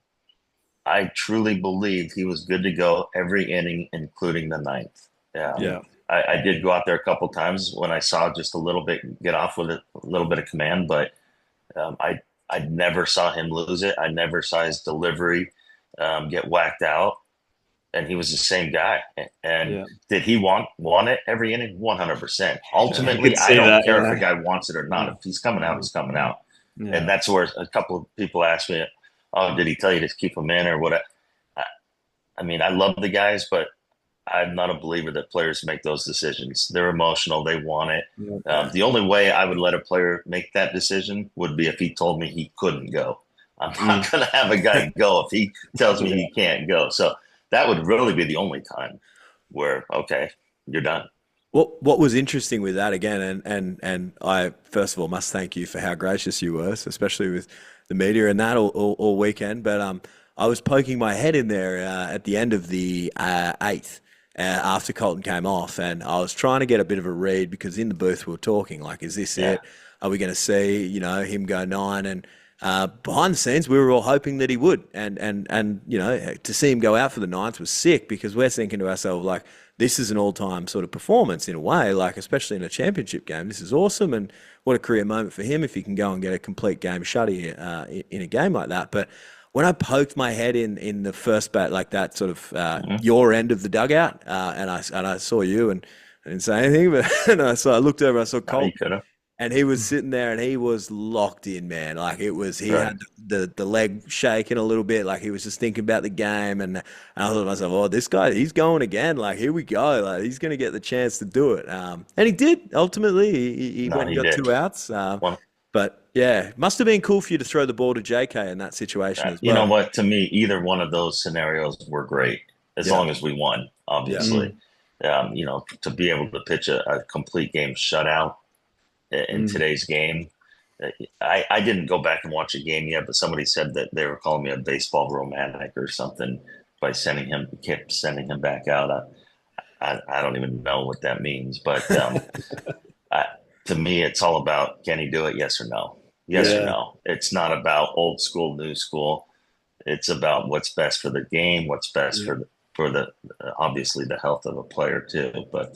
I truly believe he was good to go every inning, including the ninth. yeah, Yeah. I did go out there a couple times when I saw just a little bit get off with a little bit of command, but I never saw him lose it. I never saw his delivery get whacked out, and he was the same guy. And Yeah. did he want it every inning? 100%. I Ultimately, could I see don't that. care if Yeah. a guy wants it or not. If he's coming out, he's coming out. And Yeah. that's where a couple of people asked me, "Oh, did he tell you to keep him in or what?" I mean, I love the guys, but I'm not a believer that players make those decisions. They're emotional. They want it. Yeah. The only way I would let a player make that decision would be if he told me he couldn't go. I'm not going to have a guy go if he tells me he can't go. So that would really be the only time where, okay, you're done. What was interesting with that again, and I first of all must thank you for how gracious you were, so especially with the media and that all weekend. But I was poking my head in there at the end of the eighth after Colton came off, and I was trying to get a bit of a read because in the booth we were talking like, is this Yeah. it? Are we going to see him go nine? And behind the scenes, we were all hoping that he would, and to see him go out for the ninth was sick because we're thinking to ourselves like, this is an all-time sort of performance in a way, like especially in a championship game. This is awesome, and what a career moment for him if he can go and get a complete game shutty in a game like that. But when I poked my head in the first bat, like that sort of Mhm. your end of the dugout, and I saw you and I didn't say anything, but so I looked over, I saw No, you Colt. could have. And he was sitting there and he was locked in, man. Like it was, he Right. had the leg shaking a little bit. Like he was just thinking about the game. And I thought to myself, oh, this guy, he's going again. Like here we go. Like he's going to get the chance to do it. And he did. Ultimately, he No, went and he got did. two outs. One, But yeah, must have been cool for you to throw the ball to JK in that situation as you know well. what? To me, either one of those scenarios were great as Yeah. long as we won, Yeah. obviously. To be able to pitch a complete game shutout in today's game. I didn't go back and watch a game yet, but somebody said that they were calling me a baseball romantic or something by kept sending him back out. I don't even know what that means, but I, to me, it's all about, can he do it? Yes or no? Yes or no? It's not about old school, new school. It's about what's best for the game, what's best for the obviously the health of a player too. But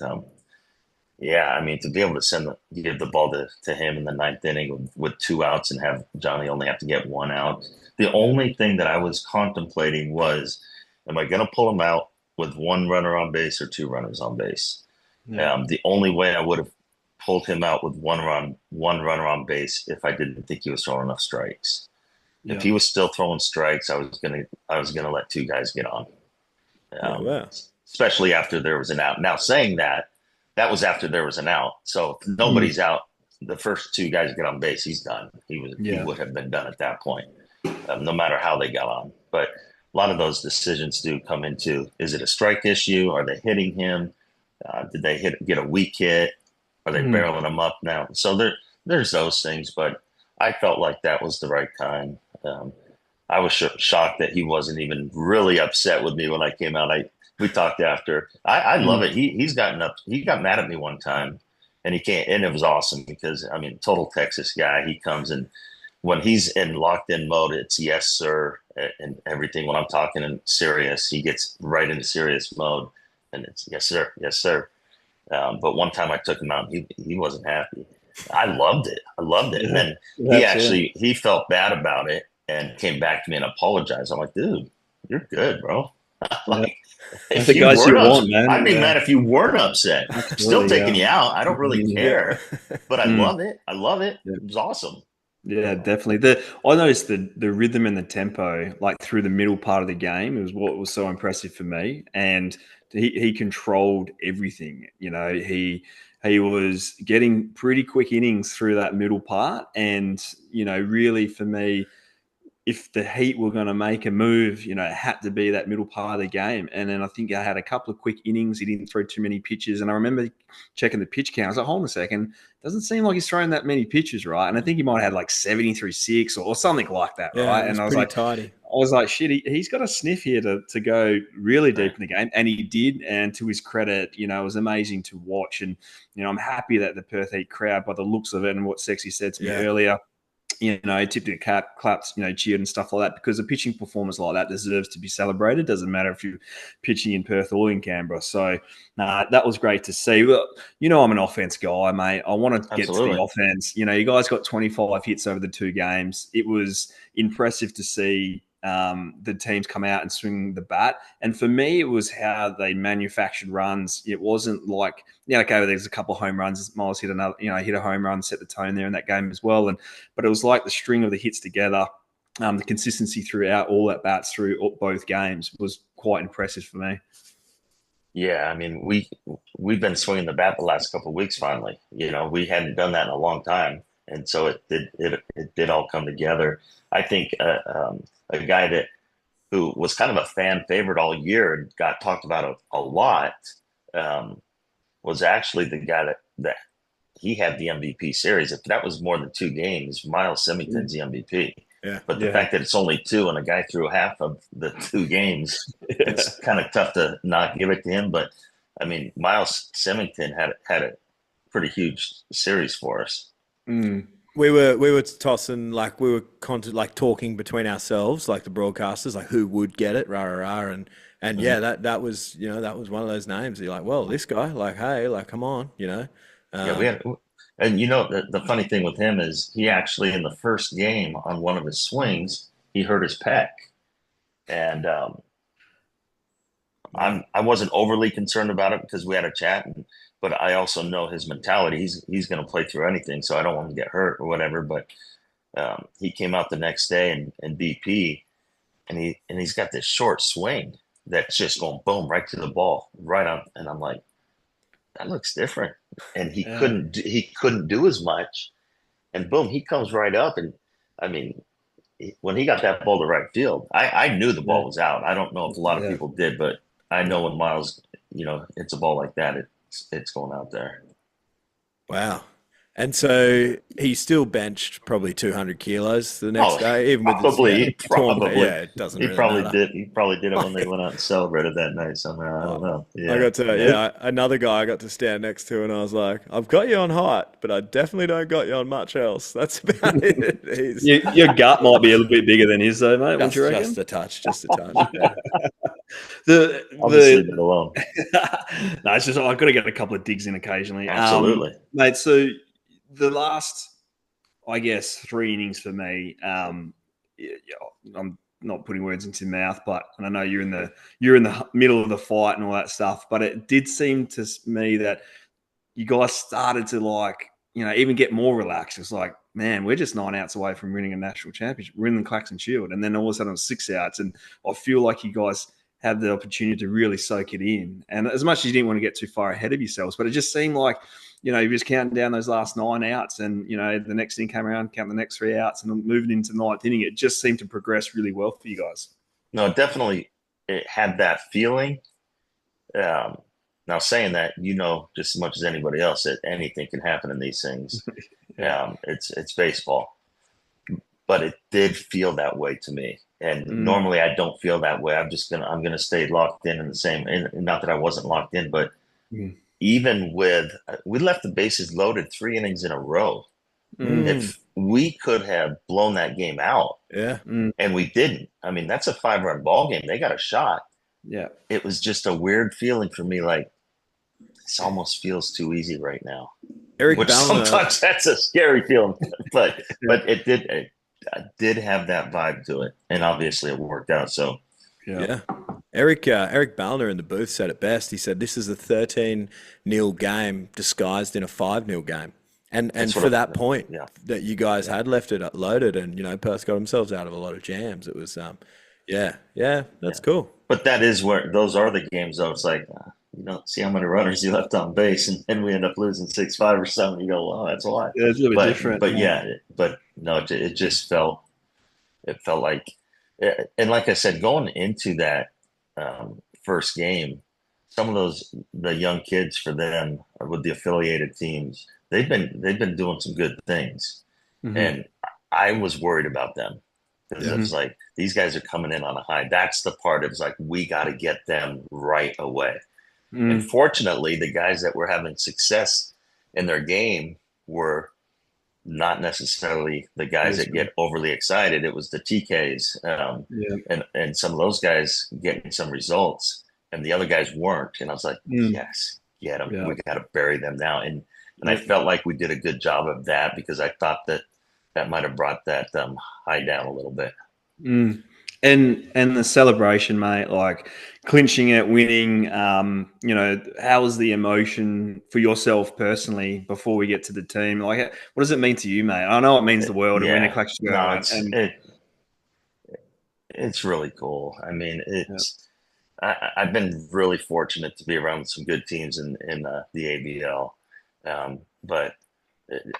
yeah, I mean, to be able to give the ball to him in the ninth inning with 2 outs and have Johnny only have to get 1 out. The only thing that I was contemplating was, am I going to pull him out with 1 runner on base or 2 runners on base? Yeah. The only way I would have pulled him out with 1 runner on base if I didn't think he was throwing enough strikes. Yeah. If he was still throwing strikes, I was gonna let 2 guys get on. Especially after there was an out. Now, saying that was after there was an out. So if nobody's out, the first 2 guys get on base, he's done. He would have been done at that point, no matter how they got on. But a lot of those decisions do come into: is it a strike issue? Are they hitting him? Did they get a weak hit? Are they barreling him up now? So there's those things, but I felt like that was the right time. I was shocked that he wasn't even really upset with me when I came out. We talked after. I love it. He got mad at me one time, and he can't. And it was awesome because, I mean, total Texas guy. He comes and when he's in locked in mode, it's yes sir and everything. When I'm talking in serious, he gets right into serious mode, and it's yes sir, yes sir. But one time I took him out, and he wasn't happy. I loved it. And then he felt bad about it and came back to me and apologized. I'm like, dude, you're good, bro. Like, if the guys you want, man. I'd be mad if you weren't upset. I'm still taking you out. I don't really care, but I love it. It was awesome. Yeah, definitely. I noticed the rhythm and the tempo, like through the middle part of the game, it was what was so impressive for me. And he controlled everything. He was getting pretty quick innings through that middle part, and really for me, if the Heat were going to make a move, it had to be that middle part of the game. And then I think I had a couple of quick innings. He didn't throw too many pitches. And I remember checking the pitch count. I was like, hold on a second. Doesn't seem like he's throwing that many pitches, right? And I think he might have had like 70 through 6 or something like that, right? And I was like, tidy. I was like, shit, he's got a sniff here to go really deep in the game. And he did. And to his credit, it was amazing to watch. And, I'm happy that the Perth Heat crowd, by the looks of it and what Sexy said to me earlier, tipped the cap, claps, cheered and stuff like that, because a pitching performance like that deserves to be celebrated. Doesn't matter if you're pitching in Perth or in Canberra. So, that was great to see. But, I'm an offense guy, mate. I want to get to the offense. You guys got 25 hits over the 2 games. It was impressive to see the teams come out and swing the bat. And for me, it was how they manufactured runs. It wasn't like, okay, there's a couple of home runs. Miles hit another, hit a home run, set the tone there in that game as well. But it was like the string of the hits together. The consistency throughout all at bats through both games was quite impressive for me. Yeah, I mean, we've been swinging the bat the last couple of weeks. Finally, we hadn't done that in a long time, and so it did all come together. I think a guy who was kind of a fan favorite all year and got talked about a lot was actually the guy that he had the MVP series. If that was more than 2 games, Miles Symington's the MVP. Yeah. But the fact that it's only 2 and a guy threw half of the 2 games, it's kind of tough to not give it to him. But I mean, Miles Symington had a pretty huge series for us. We were tossing, like, we were talking between ourselves, like the broadcasters, like who would get it, rah rah rah, and yeah, that was that was one of those names. You're like, well, this guy, like, hey, like, come on, Yeah, we had, and the funny thing with him is he actually in the first game on one of his swings he hurt his pec, and I wasn't overly concerned about it because we had a chat, but I also know his mentality. He's going to play through anything, so I don't want him to get hurt or whatever. But he came out the next day and BP, and he's got this short swing that's just going boom right to the ball, right on, and I'm like, that looks different. And he couldn't do as much, and boom, he comes right up, and I mean, when he got that ball to right field, I knew the ball was out. I don't know if a lot of people did, but I know when Miles it's a ball like that, it's going out there. Wow. And so he still benched probably 200 kilos the next Oh, day, even with his torn. Yeah, it doesn't really matter. He probably did it when they went out and celebrated that night somehow. I don't know. I Yeah. got to, another guy I got to stand next to, and I was like, I've got you on height, but I definitely don't got you on much else. That's about it. Your gut might be a little bit bigger than his, though, mate. What do you reckon? Just a touch, just a touch. Yeah. I'll just leave it alone. No, it's just I've got to get a couple of digs in occasionally. Absolutely. Mate, so the last, I guess, 3 innings for me, I'm not putting words into your mouth, but and I know you're in the middle of the fight and all that stuff, but it did seem to me that you guys started to even get more relaxed. It's like, man, we're just 9 outs away from winning a national championship. We're in the Claxon Shield, and then all of a sudden it's 6 outs, and I feel like you guys had the opportunity to really soak it in. And as much as you didn't want to get too far ahead of yourselves, but it just seemed like, you was counting down those last 9 outs, and, the next inning came around, counting the next 3 outs, and moving into the 9th inning, it just seemed to progress really well for you guys. No, definitely it had that feeling. Now, saying that, just as much as anybody else, that anything can happen in these things. It's baseball. But it did feel that way to me. And normally I don't feel that way. I'm going to stay locked in the same, and not that I wasn't locked in, but even we left the bases loaded 3 innings in a row. If we could have blown that game out, and we didn't, I mean, that's a 5-run ball game. They got a shot. Yeah. It was just a weird feeling for me. Like, this almost feels too easy right now. Which sometimes that's a scary feeling, but it did have that vibe to it, and obviously it worked out. So yeah. Eric Ballner in the booth said it best. He said this is a 13-0 game disguised in a 5-0 game, and for that point that you guys had left it loaded, and Perth got themselves out of a lot of jams. It was that's cool. But that is where those are the games, though. It's like, you don't see how many runners you left on base, and then we end up losing 6-5 or something. You go, well, that's why. Yeah, it's a little bit different. But no, it just felt like, and like I said, going into that first game, some of the young kids for them with the affiliated teams, they've been doing some good things, and I was worried about them. Because it was like, these guys are coming in on a high. That's the part. It was like, we got to get them right away. And fortunately, the guys that were having success in their game were not necessarily the guys that get overly excited. It was the TKs and some of those guys getting some results, and the other guys weren't. And I was like, yes, get them. Yeah. We got to bury them now. And I felt like we did a good job of that, because I thought that might have brought that high down a little bit. And the celebration, mate, like clinching it, winning, how was the emotion for yourself personally before we get to the team? Like, what does it mean to you, mate? I know it means the world to win a Claxon Shield. It's really cool. I mean, I've been really fortunate to be around some good teams in the ABL. But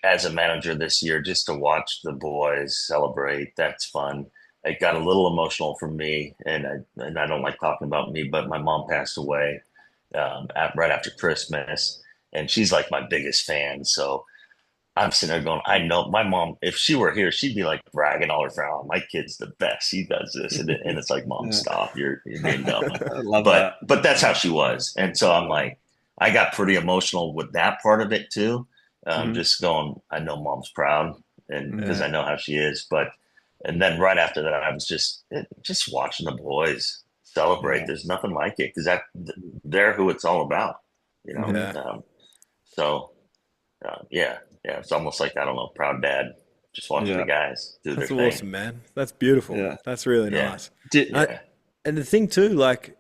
as a manager this year, just to watch the boys celebrate, that's fun. It got a little emotional for me, and I don't like talking about me, but my mom passed away right after Christmas, and she's like my biggest fan. So I'm sitting there going, I know my mom, if she were here, she'd be like bragging all her friends, oh, my kid's the best. He does this. And it's like, Mom, stop. You're being dumb. I love that. But that's how she was. And so I'm like, I got pretty emotional with that part of it too. Just going, I know Mom's proud, and because I know how she is. And then right after that, I was just watching the boys celebrate. There's nothing like it, because they're who it's all about, it's almost like, I don't know, proud dad just watching the guys do their thing. That's awesome, man. That's beautiful. Yeah. That's really nice. And the thing too, like,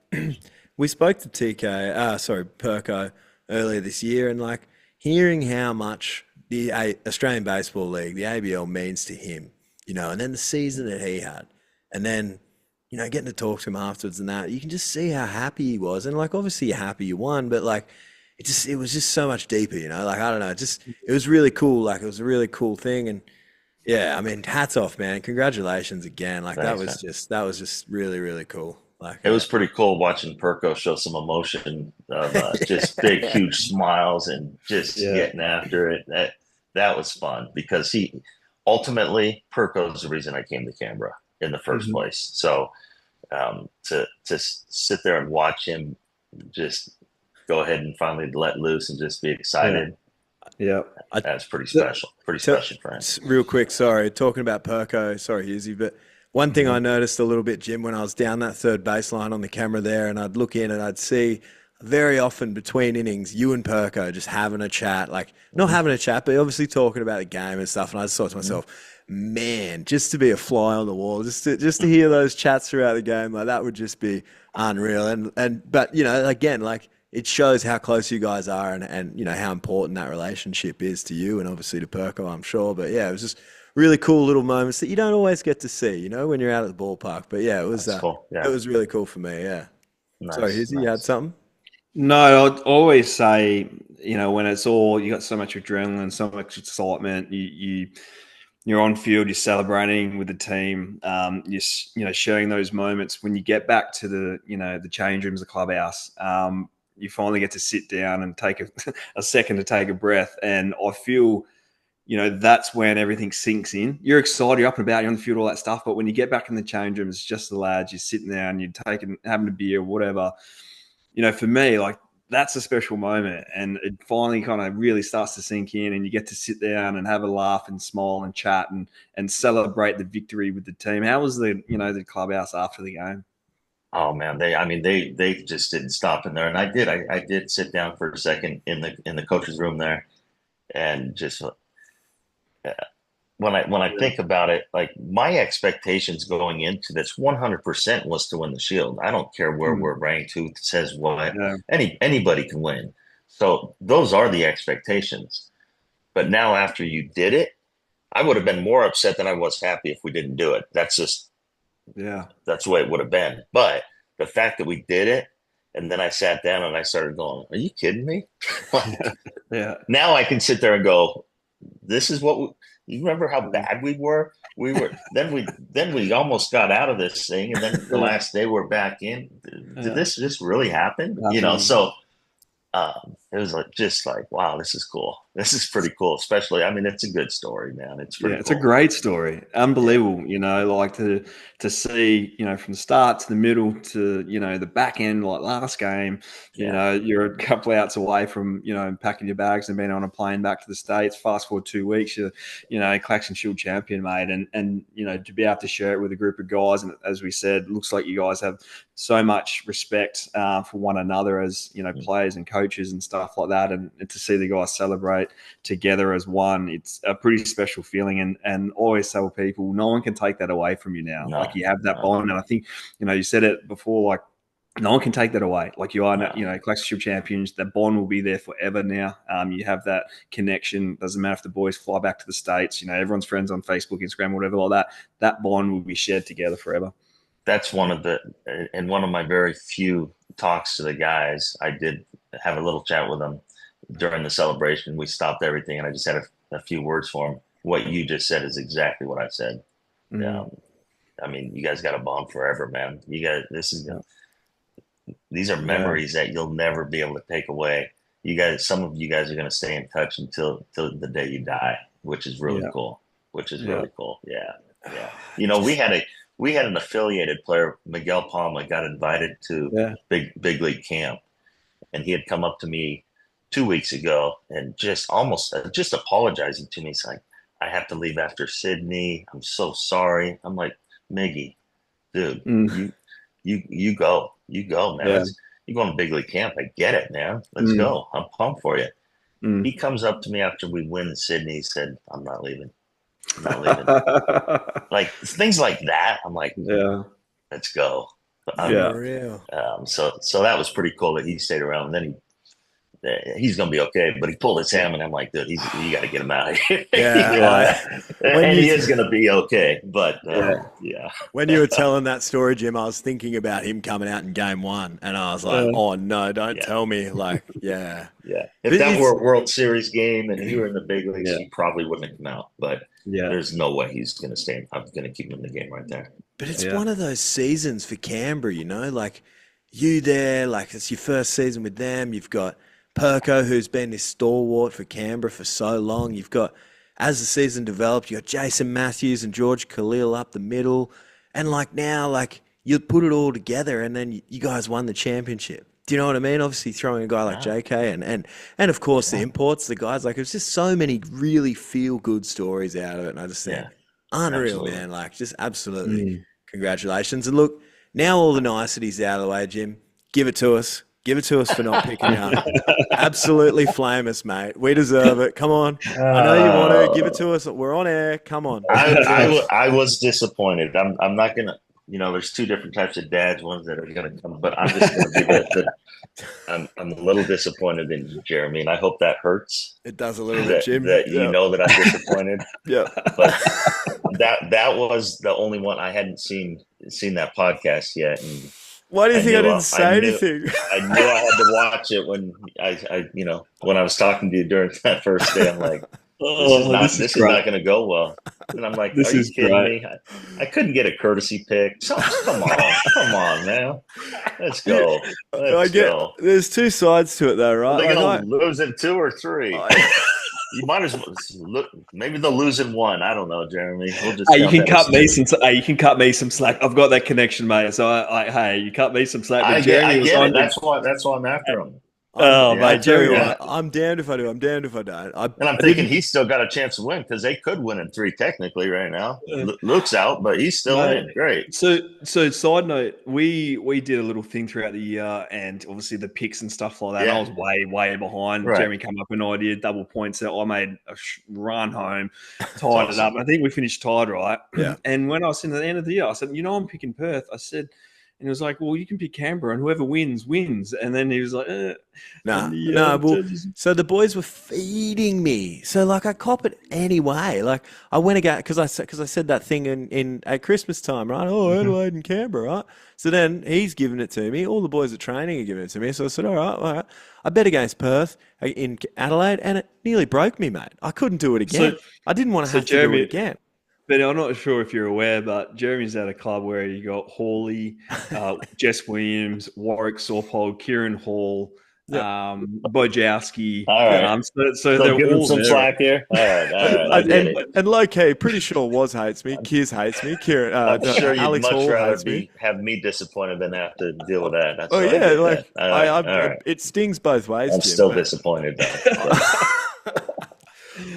we spoke to Perko earlier this year, and like hearing how much the Australian Baseball League, the ABL, means to him, and then the season that he had, and then getting to talk to him afterwards, and that, you can just see how happy he was, and like, obviously you're happy you won, but like it was just so much deeper, like, I don't know, it was really cool. Like, it was a really cool thing. And yeah, I mean, hats off, man. Congratulations again. Like, that was just really, really cool. Like, It was pretty cool watching Perko show some emotion of just big, huge smiles and just Yeah. getting after it. That was fun because he ultimately Perko is the reason I came to Canberra in the first Mhm. place. So to sit there and watch him just go ahead and finally let loose and just be Yeah. excited, Yeah. I, that's pretty so, special. Pretty so, special for him. real quick, sorry, talking about Perko, sorry, Hughesy, but one thing I Mhm. noticed a little bit, Jim, when I was down that third baseline on the camera there, and I'd look in and I'd see very often between innings, you and Perko just having a chat, like not Mm-hmm. having a chat, but obviously talking about the game and stuff. And I just thought to myself, man, just to be a fly on the wall, just to hear those chats throughout the game, like that would just be unreal. But you know, again, like it shows how close you guys are and you know how important that relationship is to you and obviously to Perko, I'm sure. But yeah, it was just really cool little moments that you don't always get to see, you know, when you're out at the ballpark. But yeah, That's cool. it Yeah. was really cool for me. Yeah. Sorry, Nice. Hizzy, you had Nice. something? No, I'd always say, when it's all you got so much adrenaline, so much excitement, you're on field, you're celebrating with the team, sharing those moments. When you get back to the change rooms, the clubhouse, you finally get to sit down and take a second to take a breath. And I feel, that's when everything sinks in. You're excited, you're up and about, you're on the field, all that stuff. But when you get back in the change rooms, it's just the lads, you're sitting there and you're having a beer, whatever. For me, like that's a special moment, and it finally kind of really starts to sink in, and you get to sit down and have a laugh and smile and chat and celebrate the victory with the team. How was the clubhouse after the game? Oh man, they just didn't stop in there, and I did sit down for a second in the coach's room there, and just when I think about it, like my expectations going into this 100% was to win the Shield. I don't care where Mm, we're ranked, who says what, yeah, anybody can win. So those are the expectations. But now after you did it, I would have been more upset than I was happy if we didn't do it. yeah, That's the way it would have been. But the fact that we did it, and then I sat down and I started going, "Are you kidding me?" Like yeah, now I can sit there and go, "This is what you remember how bad we were. We were then we almost got out of this thing, and then the yeah, last day we're back in. Did yeah. this just really happen? You know?" Happening. So it was like just like, wow, this is cool. This is pretty cool. Especially, I mean, it's a good story, man. It's Yeah, pretty it's a cool. great story. Yeah, Unbelievable, like to see, from the start to the middle to, the back end, like last game, yeah. you're a couple outs away from, packing your bags and being on a plane back to the States. Fast forward 2 weeks, you're, Claxon Shield champion, mate. And, to be able to share it with a group of guys. And as we said, looks like you guys have so much respect for one another as, players and coaches and stuff like that. And to see the guys celebrate together as one, it's a pretty special feeling. And always tell people, no one can take that away from you now. Like No, you have that no, bond, and I think you said it before, like no one can take that away. Like you are, no. Classic champions. That bond will be there forever now. You have that connection. Doesn't matter if the boys fly back to the States. Everyone's friends on Facebook, Instagram, whatever like that. That bond will be shared together forever. That's one of the in one of my very few talks to the guys. I did have a little chat with them during the celebration. We stopped everything, and I just had a few words for him. What you just said is exactly what I said. Mm, Um, I mean, you guys got a bond forever, man. You guys, yeah, these are yeah, memories that you'll never be able to take away. You guys, some of you guys are going to stay in touch until the day you die, which is really yeah, cool. Which is yeah. really cool. Yeah, yeah. You know, we had an affiliated player, Miguel Palma, got invited to Yeah. big league camp, and he had come up to me 2 weeks ago and just apologizing to me. He's like, "I have to leave after Sydney. I'm so sorry." I'm like, "Miggy, dude, Mm, you go, man. yeah. You going to big league camp. I get it, man. Let's Mm, go. I'm pumped for you." mm. He comes up to me after we win in Sydney. He said, "I'm not leaving. I'm not leaving." Like things like that. I'm like, Yeah. let's go. Yeah. Unreal. So that was pretty cool that he stayed around. And then he's gonna be okay. But he pulled his ham, and I'm like, dude, you got to get him out of here. Yeah, and he is gonna be okay. But yeah. When you were telling that story, Jim, I was thinking about him coming out in game one, and I was like, "Oh no, don't tell me!" Like, yeah. If that were a World Series game and he were in the big leagues, he probably wouldn't have come out. But there's no way he's going to stay. I'm going to keep him in the game right there. But it's one of those seasons for Canberra, you know, like you there, like it's your first season with them. You've got Perko, who's been this stalwart for Canberra for so long. You've got, as the season developed, you got Jason Matthews and George Khalil up the middle. And like now, like you put it all together and then you guys won the championship. Do you know what I mean? Obviously throwing a guy like JK and of course the imports, the guys, like it's just so many really feel good stories out of it. And I just think, unreal, man. Like just absolutely congratulations. And look, now all the niceties out of the way, Jim. Give it to us. Give it to us for not picking up. Absolutely flame us, mate. We deserve it. Come on. I know you want to. Give it to us. We're on air. Come on. I was disappointed. I'm not going to, there's two different types of dads, ones that are going to come, but I'm just going to be I'm a little disappointed in Jeremy, and I hope that hurts. It does a little bit, Jim. You know that I'm disappointed. Yeah. But that was the only one. I hadn't seen that podcast yet. And why do you think I didn't say anything? I knew I had to watch it when when I was talking to you during that first day. I'm like, this is not going to go well. And I'm like, are you kidding me? I couldn't get a courtesy pick. So, come on, man. Let's go. There's two sides to it, though, right? They're going to lose in 2 or 3. You might as well look. Maybe they'll lose in 1. I don't know, Jeremy. We'll just you can cut me some. You can cut me some slack. I've got that connection, mate. So you cut me some slack. I get it. That's why I'm after him. Mate, Jerry, I'm damned if I do. I'm damned if I don't. And I'm thinking he's still got a chance to win because they could win in 3 technically right now. Luke's out, but he's still in. Great. So side note, we did a little thing throughout the year, and obviously the picks and stuff like that. Yeah. I was way behind. Right. Jeremy came up with an idea, double points. I made a run home, tied it up. I think we finished tied, right? Yeah. And when I was in the end of the year, I said, I'm picking Perth. I said. And he was like, well, you can pick Canberra and whoever wins. And then he was like, so the boys were feeding me. So like I cop it anyway. Like I went again because I said that thing in at Christmas time, right? Oh, Adelaide and Canberra, right? So then he's giving it to me. All the boys at training are giving it to me. So I said, all right. I bet against Perth in Adelaide and it nearly broke me, mate. I couldn't do it again. I didn't want to have to do it again. But I'm not sure if you're aware, but Jeremy's at a club where you got Hawley, Jess Williams, Warwick Sorpold, Kieran Hall, Bojowski. All right. So they're give all him some slack here. All right. And low-key, pretty sure Woz hates me. Kiz hates me. Kieran, I'm sure you'd Alex much Hall rather hates me. have me disappointed than have to deal with that. That's It stings both ways. I'm Jim, still disappointed, though.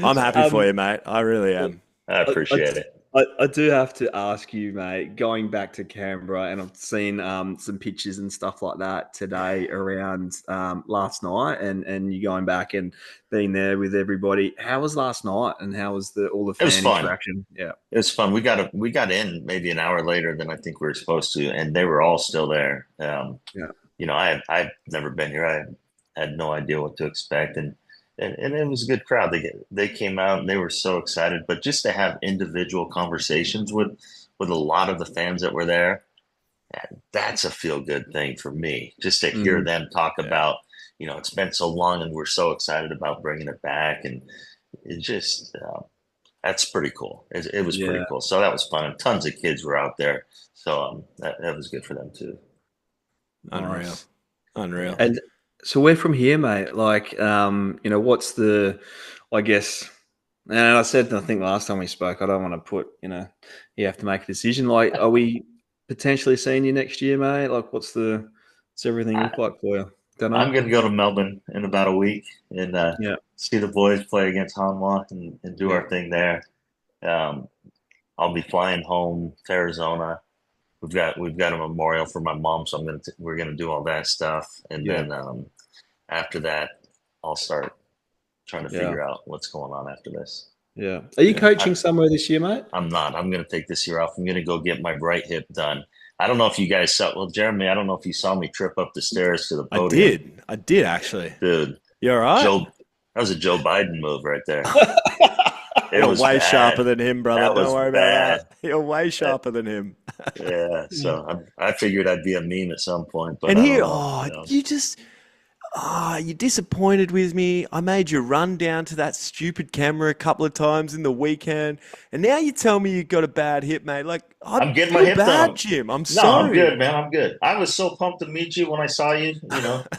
I'm happy for you, mate. I really am. I appreciate it. I do have to ask you, mate, going back to Canberra, and I've seen some pictures and stuff like that today around last night, and you going back and being there with everybody. How was last night, and how was all the fan interaction? Yeah, it was fun. We got in maybe an hour later than I think we were supposed to, and they were all still there. I've never been here. I had no idea what to expect, and it was a good crowd. They came out and they were so excited. But just to have individual conversations with a lot of the fans that were there, that's a feel-good thing for me. Just to hear them talk about, it's been so long and we're so excited about bringing it back. And it just that's pretty cool. It was pretty cool. So that was fun. And tons of kids were out there. So that was good for them too. Unreal. And so we're from here, mate. Like, what's I guess, and I said, I think last time we spoke, I don't want to put, you have to make a decision. Like, are we potentially seeing you next year, mate? Like, what's everything look like for you? Don't know. I'm going to go to Melbourne in about a week and see the boys play against Hanwha and do our thing there. I'll be flying home to Arizona. We've got a memorial for my mom, so we're gonna do all that stuff, and then after that, I'll start trying to figure out what's going on after this. Yeah, are you coaching somewhere this year, mate? I'm not. I'm gonna take this year off. I'm gonna go get my right hip done. I don't know if you guys saw. Well, Jeremy, I don't know if you saw me trip up the stairs to the podium. I did actually, dude. You all right? Joe, that was a Joe Biden move right there. It You're was way bad. sharper than him, brother. That Don't was worry bad. about that. You're way sharper than him. Yeah. So I figured I'd be a meme at some point, but And I don't here, know. you're disappointed with me. I made you run down to that stupid camera a couple of times in the weekend, and now you tell me you got a bad hip, mate. Like, I I'm getting my feel hip bad, done. Jim. I'm No, I'm sorry. good, man. I'm good. I was so pumped to meet you when I saw you,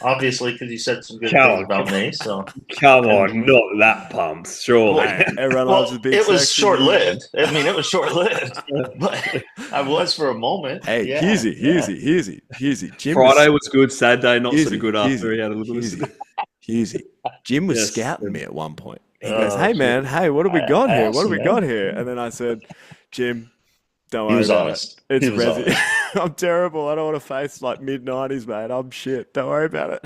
obviously because you said some good Come things on, about me. So, come and on, not that pumped, surely. well, Hey, everyone loves well, a big it was sexy. short-lived. I mean, it was short-lived, but I was for a moment. Hey, Yeah, yeah. Hughesy. Friday was good. Saturday, not so good after Hughesy, he had a little listen. Hughesy. Jim was Yes. scouting me at one point. He goes, Oh, "Hey man, hey, what have we got I here? What asked have him, we got man. here?" And then I said, "Jim, don't He worry was about it. honest. It's He was Resi. honest. I'm terrible. I don't want to face like mid-90s, mate. I'm shit. Don't worry about it."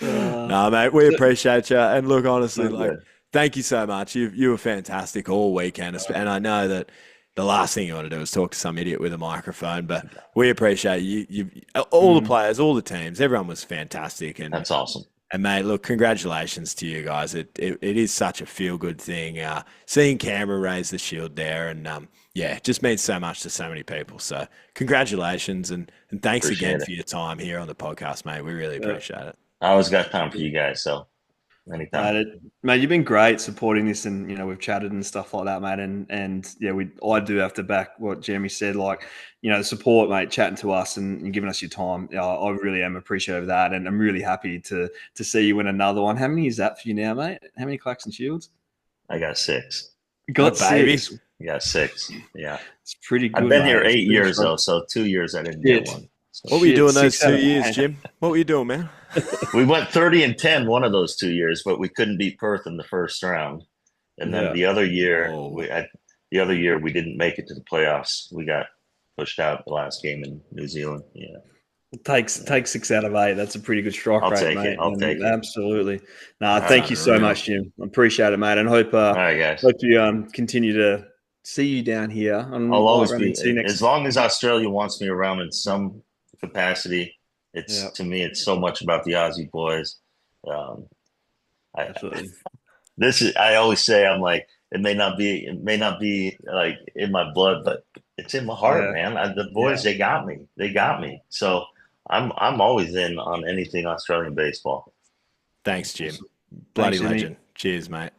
No, mate, we appreciate you. And look, honestly, I'm like, good. thank you so much. You were fantastic all weekend. And I know that the last thing you want to do is talk to some idiot with a microphone, but we appreciate you. All the players, all the teams, everyone was fantastic. That's awesome. And mate, look, congratulations to you guys. It is such a feel good thing. Seeing Canberra raise the shield there, and yeah, it just means so much to so many people. So congratulations, and thanks again Appreciate it. for your time here on the podcast, mate. We really appreciate it. I always got time for you guys, so anytime. Mate, you've been great supporting this, and we've chatted and stuff like that, mate. And yeah, I do have to back what Jeremy said, like the support, mate, chatting to us and giving us your time. I really am appreciative of that, and I'm really happy to see you win another one. How many is that for you now, mate? How many Clacks and Shields? I got 6. Oh, Got baby. 6. You got 6. Yeah. It's pretty good. I've been mate. here It's 8 pretty years strong. though, so 2 years I didn't Shit. get one. So What were you doing those 6 out 2 of years, 9. Jim? What were you doing, man? we went 30-10 one of those 2 years, but we couldn't beat Perth in the first round. And then Yeah. the other year, Oh. we didn't make it to the playoffs. We got pushed out the last game in New Zealand. Yeah. Take 6 out of 8. That's a pretty good strike I'll rate, take mate. it. I'll take it. Absolutely. No, All thank right. you so Unreal. much, Jim. I appreciate it, mate. And hope All right, guys. you continue to see you down here. And I'll always run be, into you next. as long as Australia wants me around in some capacity. Yeah. To me, it's so much about the Aussie boys. Absolutely. I always say, I'm like, it may not be like in my blood, but it's in my heart, Yeah. man. The boys, they got me. So I'm always in on anything Australian baseball. Thanks, Jim. Bloody Jimmy. legend. Cheers, mate.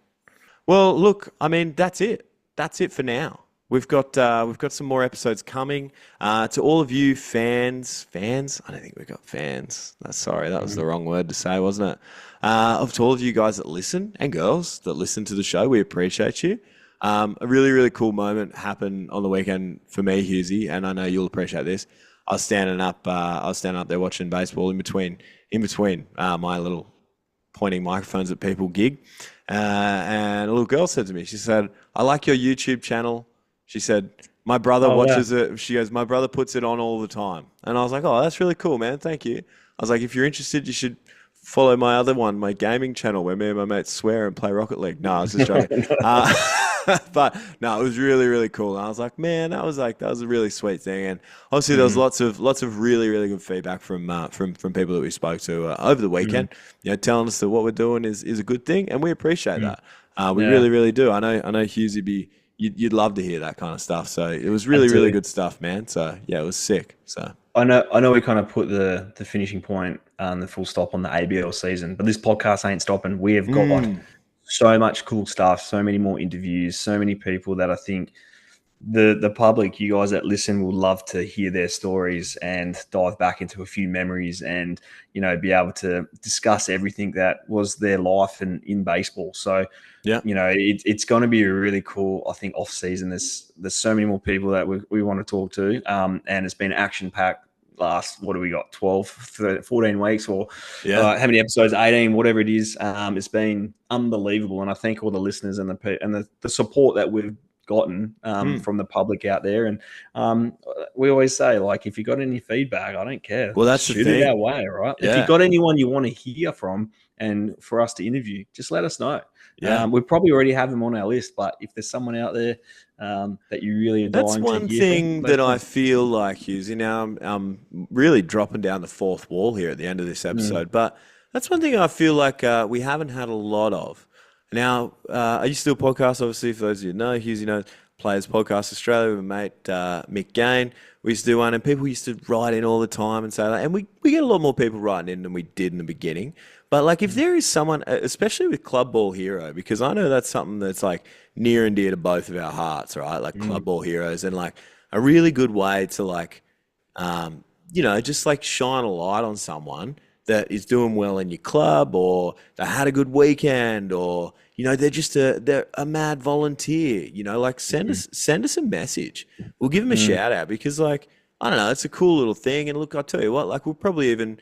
Well, look, I mean, that's it. That's it for now. We've got some more episodes coming. To all of you fans, I don't think we've got fans. Sorry, that was the wrong word to say, wasn't it? To all of you guys that listen and girls that listen to the show, we appreciate you. A really, really cool moment happened on the weekend for me, Hughesy, and I know you'll appreciate this. I was standing up there watching baseball in between my little pointing microphones at people gig, and a little girl said to me, she said, "I like your YouTube channel." She said, "My brother watches it." She goes, "My brother puts it on all the time." And I was like, "Oh, that's really cool, man. Thank you." I was like, "If you're interested, you should follow my other one, my gaming channel, where me and my mates swear and play Rocket League." No, I was just joking. But no, it was really, really cool. And I was like, man, that was a really sweet thing. And obviously, there was lots of really, really good feedback from people that we spoke to over the weekend. Telling us that what we're doing is a good thing, and we appreciate that. We really, really do. I know, Hughesy, you'd love to hear that kind of stuff. So it was really, really good stuff, man. So yeah, it was sick. So I know we kind of put the finishing point and the full stop on the ABL season, but this podcast ain't stopping. We have got so much cool stuff, so many more interviews, so many people that I think the public, you guys that listen, will love to hear their stories and dive back into a few memories and be able to discuss everything that was their life and in baseball. So yeah, it's going to be a really cool, I think, off season. There's so many more people that we want to talk to, and it's been action packed. Last, what do we got? 12, 14 weeks, or how many episodes? 18, whatever it is. It's been unbelievable, and I thank all the listeners and the support that we've gotten from the public out there. And we always say, like, if you got any feedback, I don't care. Well, that's shoot the thing. it our way, right? Yeah. If you got anyone you want to hear from and for us to interview, just let us know. Yeah. We probably already have them on our list, but if there's someone out there that you really are That's dying one to hear thing from, that I feel like, Hughesy. Now I'm really dropping down the fourth wall here at the end of this episode, but That's one thing I feel like we haven't had a lot of. Now, I used to do a podcast, obviously, for those of you who know, Hughesy knows, Players Podcast Australia with my mate Mick Gain. We used to do one, and people used to write in all the time and say that. And we get a lot more people writing in than we did in the beginning. But like, if there is someone, especially with Club Ball Hero, because I know that's something that's like near and dear to both of our hearts, right? Like Club Ball Heroes, and like a really good way to like, just like shine a light on someone that is doing well in your club, or they had a good weekend, or they're a mad volunteer. Like send us a message. We'll give them a shout out, because like, I don't know, it's a cool little thing. And look, I'll tell you what, like I'll probably even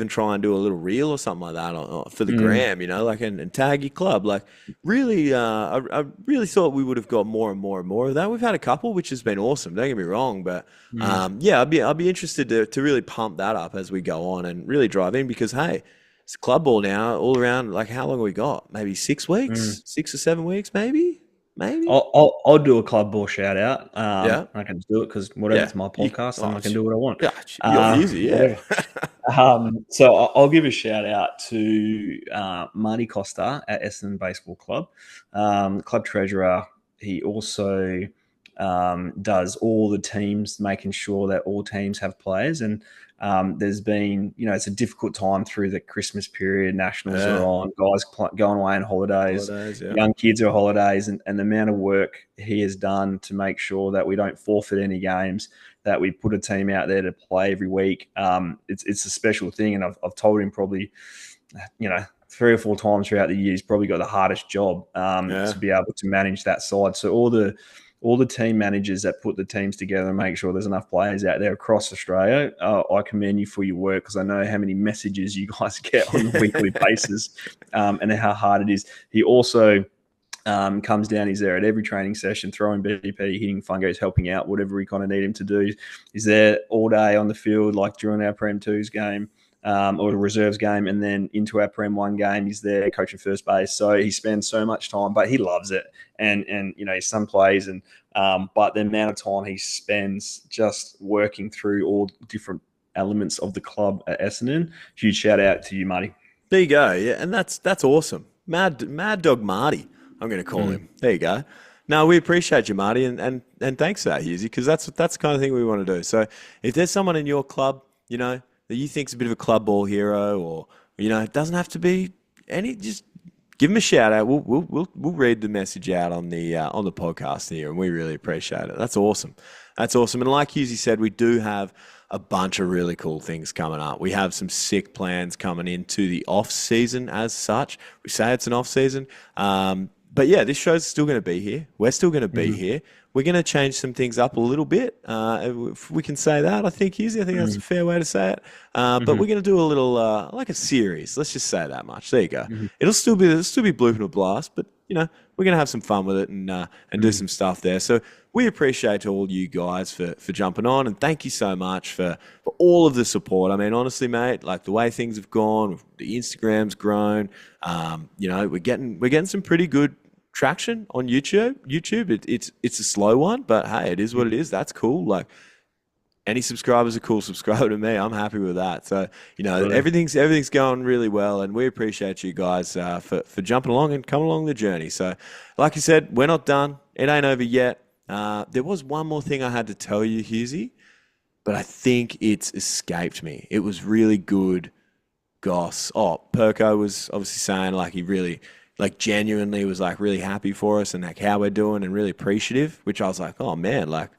try and do a little reel or something like that for the gram, like and tag your club. Like really, I really thought we would have got more and more and more of that. We've had a couple, which has been awesome. Don't get me wrong, but I'd be interested to really pump that up as we go on and really drive in, because hey, it's club ball now all around. Like how long have we got? Maybe 6 weeks, 6 or 7 weeks, maybe. I'll do a club ball shout out. I can do it because whatever, it's my podcast, and I can do what I want. Yeah, you're easy, yeah. So I'll give a shout out to Marty Costa at Essendon Baseball Club, club treasurer. He also does all the teams, making sure that all teams have players. And there's been, it's a difficult time through the Christmas period. Nationals are on, guys going away on holidays, young kids are on holidays, and the amount of work he has done to make sure that we don't forfeit any games, that we put a team out there to play every week. It's a special thing. And I've told him probably, 3 or 4 times throughout the year, he's probably got the hardest job to be able to manage that side. So all the team managers that put the teams together and make sure there's enough players out there across Australia, I commend you for your work, because I know how many messages you guys get on a weekly basis and how hard it is. He also comes down, he's there at every training session, throwing BP, hitting fungos, helping out, whatever we kind of need him to do. He's there all day on the field, like during our Prem 2s game. Or the reserves game, and then into our Prem 1 game, he's there coaching first base. So he spends so much time, but he loves it. And his son plays, and but the amount of time he spends just working through all different elements of the club at Essendon. Huge shout out to you, Marty. There you go. Yeah, and that's awesome. Mad Dog Marty, I'm going to call him. There you go. No, we appreciate you, Marty, and thanks for that, Hughesy, because that's the kind of thing we want to do. So if there's someone in your club, that you think's a bit of a club ball hero, or it doesn't have to be any, just give them a shout out. We'll read the message out on the podcast here, and we really appreciate it. That's awesome. And like Hughesy said, we do have a bunch of really cool things coming up. We have some sick plans coming into the off season as such. We say it's an off season, but yeah, this show's still going to be here. We're still going to be here. We're going to change some things up a little bit, if we can say that. I think that's a fair way to say it. But we're going to do a little, like a series. Let's just say that much. There you go. It'll still be Bloop and a blast, but we're going to have some fun with it and do some stuff there. So we appreciate all you guys for jumping on, and thank you so much for all of the support. I mean, honestly, mate, like the way things have gone, the Instagram's grown. We're getting some pretty good traction on YouTube. It's a slow one, but hey, it is what it is. That's cool. Like, any subscriber's a cool subscriber to me. I'm happy with that. So everything's going really well, and we appreciate you guys for jumping along and coming along the journey. So, like you said, we're not done. It ain't over yet. There was one more thing I had to tell you, Hughesy, but I think it's escaped me. It was really good. Goss. Perko was obviously saying like he really, like genuinely was like really happy for us and like how we're doing and really appreciative, which I was like, oh man, like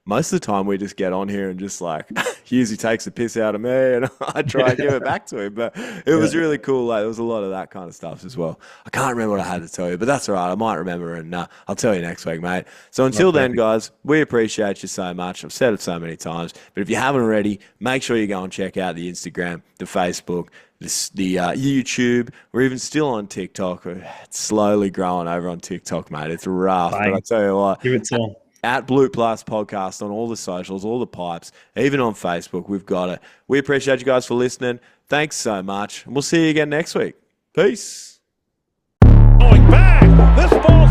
most of the time we just get on here and just like Hughesy takes the piss out of me and I try and give it back to him. But it was really cool. Like there was a lot of that kind of stuff as well. I can't remember what I had to tell you, but that's all right. I might remember, and I'll tell you next week, mate. So until then, guys, we appreciate you so much. I've said it so many times, but if you haven't already, make sure you go and check out the Instagram, the Facebook, the YouTube. We're even still on TikTok. It's slowly growing over on TikTok, mate. It's rough, but I tell you what, give it time. At Bloop Plus Podcast on all the socials, all the pipes, even on Facebook, we've got it. We appreciate you guys for listening. Thanks so much, and we'll see you again next week. Peace. Going back, this ball